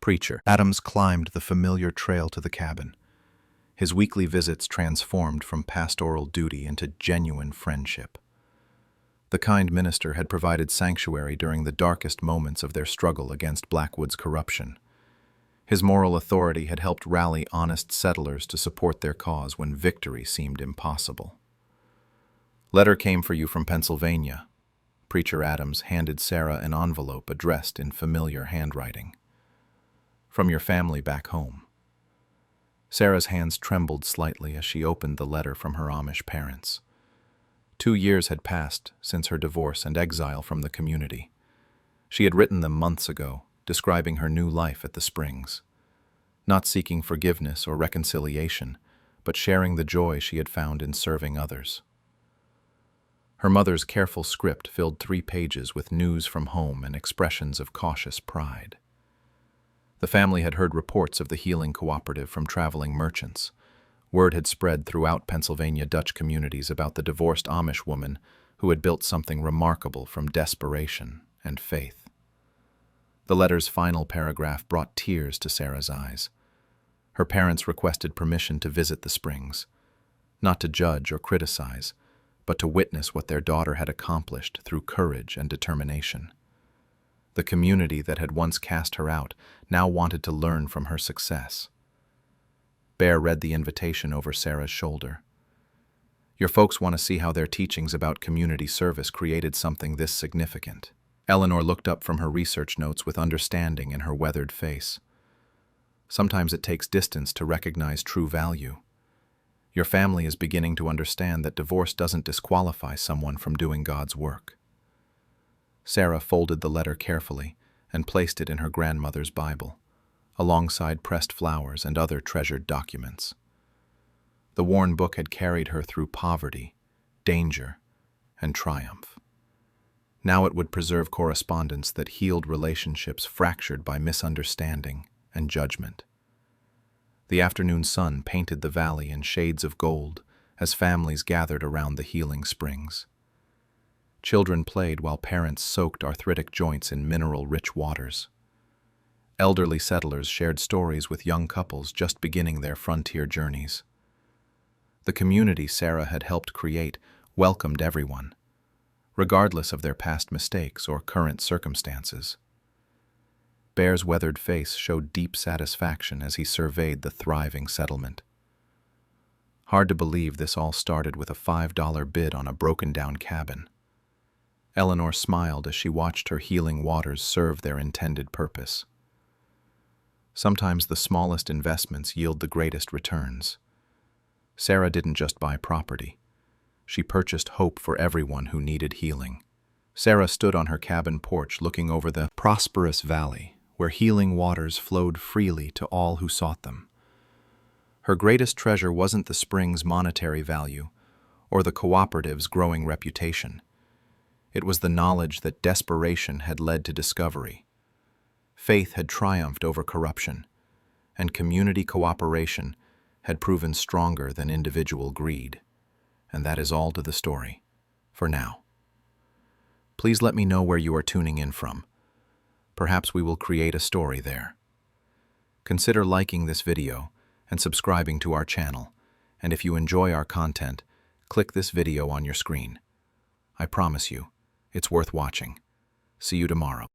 Preacher Adams climbed the familiar trail to the cabin. His weekly visits transformed from pastoral duty into genuine friendship. The kind minister had provided sanctuary during the darkest moments of their struggle against Blackwood's corruption. His moral authority had helped rally honest settlers to support their cause when victory seemed impossible. "Letter came for you from Pennsylvania." Preacher Adams handed Sarah an envelope addressed in familiar handwriting. "From your family back home." Sarah's hands trembled slightly as she opened the letter from her Amish parents. 2 years had passed since her divorce and exile from the community. She had written them months ago, describing her new life at the Springs. Not seeking forgiveness or reconciliation, but sharing the joy she had found in serving others. Her mother's careful script filled 3 pages with news from home and expressions of cautious pride. The family had heard reports of the healing cooperative from traveling merchants. Word had spread throughout Pennsylvania Dutch communities about the divorced Amish woman who had built something remarkable from desperation and faith. The letter's final paragraph brought tears to Sarah's eyes. Her parents requested permission to visit the Springs, not to judge or criticize, but to witness what their daughter had accomplished through courage and determination. The community that had once cast her out now wanted to learn from her success. Bear read the invitation over Sarah's shoulder. Your folks want to see how their teachings about community service created something this significant. Eleanor looked up from her research notes with understanding in her weathered face. Sometimes it takes distance to recognize true value. Your family is beginning to understand that divorce doesn't disqualify someone from doing God's work. Sarah folded the letter carefully and placed it in her grandmother's Bible, alongside pressed flowers and other treasured documents. The worn book had carried her through poverty, danger, and triumph. Now it would preserve correspondence that healed relationships fractured by misunderstanding and judgment. The afternoon sun painted the valley in shades of gold as families gathered around the healing springs. Children played while parents soaked arthritic joints in mineral-rich waters. Elderly settlers shared stories with young couples just beginning their frontier journeys. The community Sarah had helped create welcomed everyone, regardless of their past mistakes or current circumstances. Bear's weathered face showed deep satisfaction as he surveyed the thriving settlement. Hard to believe this all started with a $5 bid on a broken-down cabin. Eleanor smiled as she watched her healing waters serve their intended purpose. Sometimes the smallest investments yield the greatest returns. Sarah didn't just buy property. She purchased hope for everyone who needed healing. Sarah stood on her cabin porch looking over the prosperous valley, where healing waters flowed freely to all who sought them. Her greatest treasure wasn't the spring's monetary value or the cooperative's growing reputation. It was the knowledge that desperation had led to discovery. Faith had triumphed over corruption, and community cooperation had proven stronger than individual greed. And that is all to the story, for now. Please let me know where you are tuning in from. Perhaps we will create a story there. Consider liking this video and subscribing to our channel, and if you enjoy our content, click this video on your screen. I promise you, it's worth watching. See you tomorrow.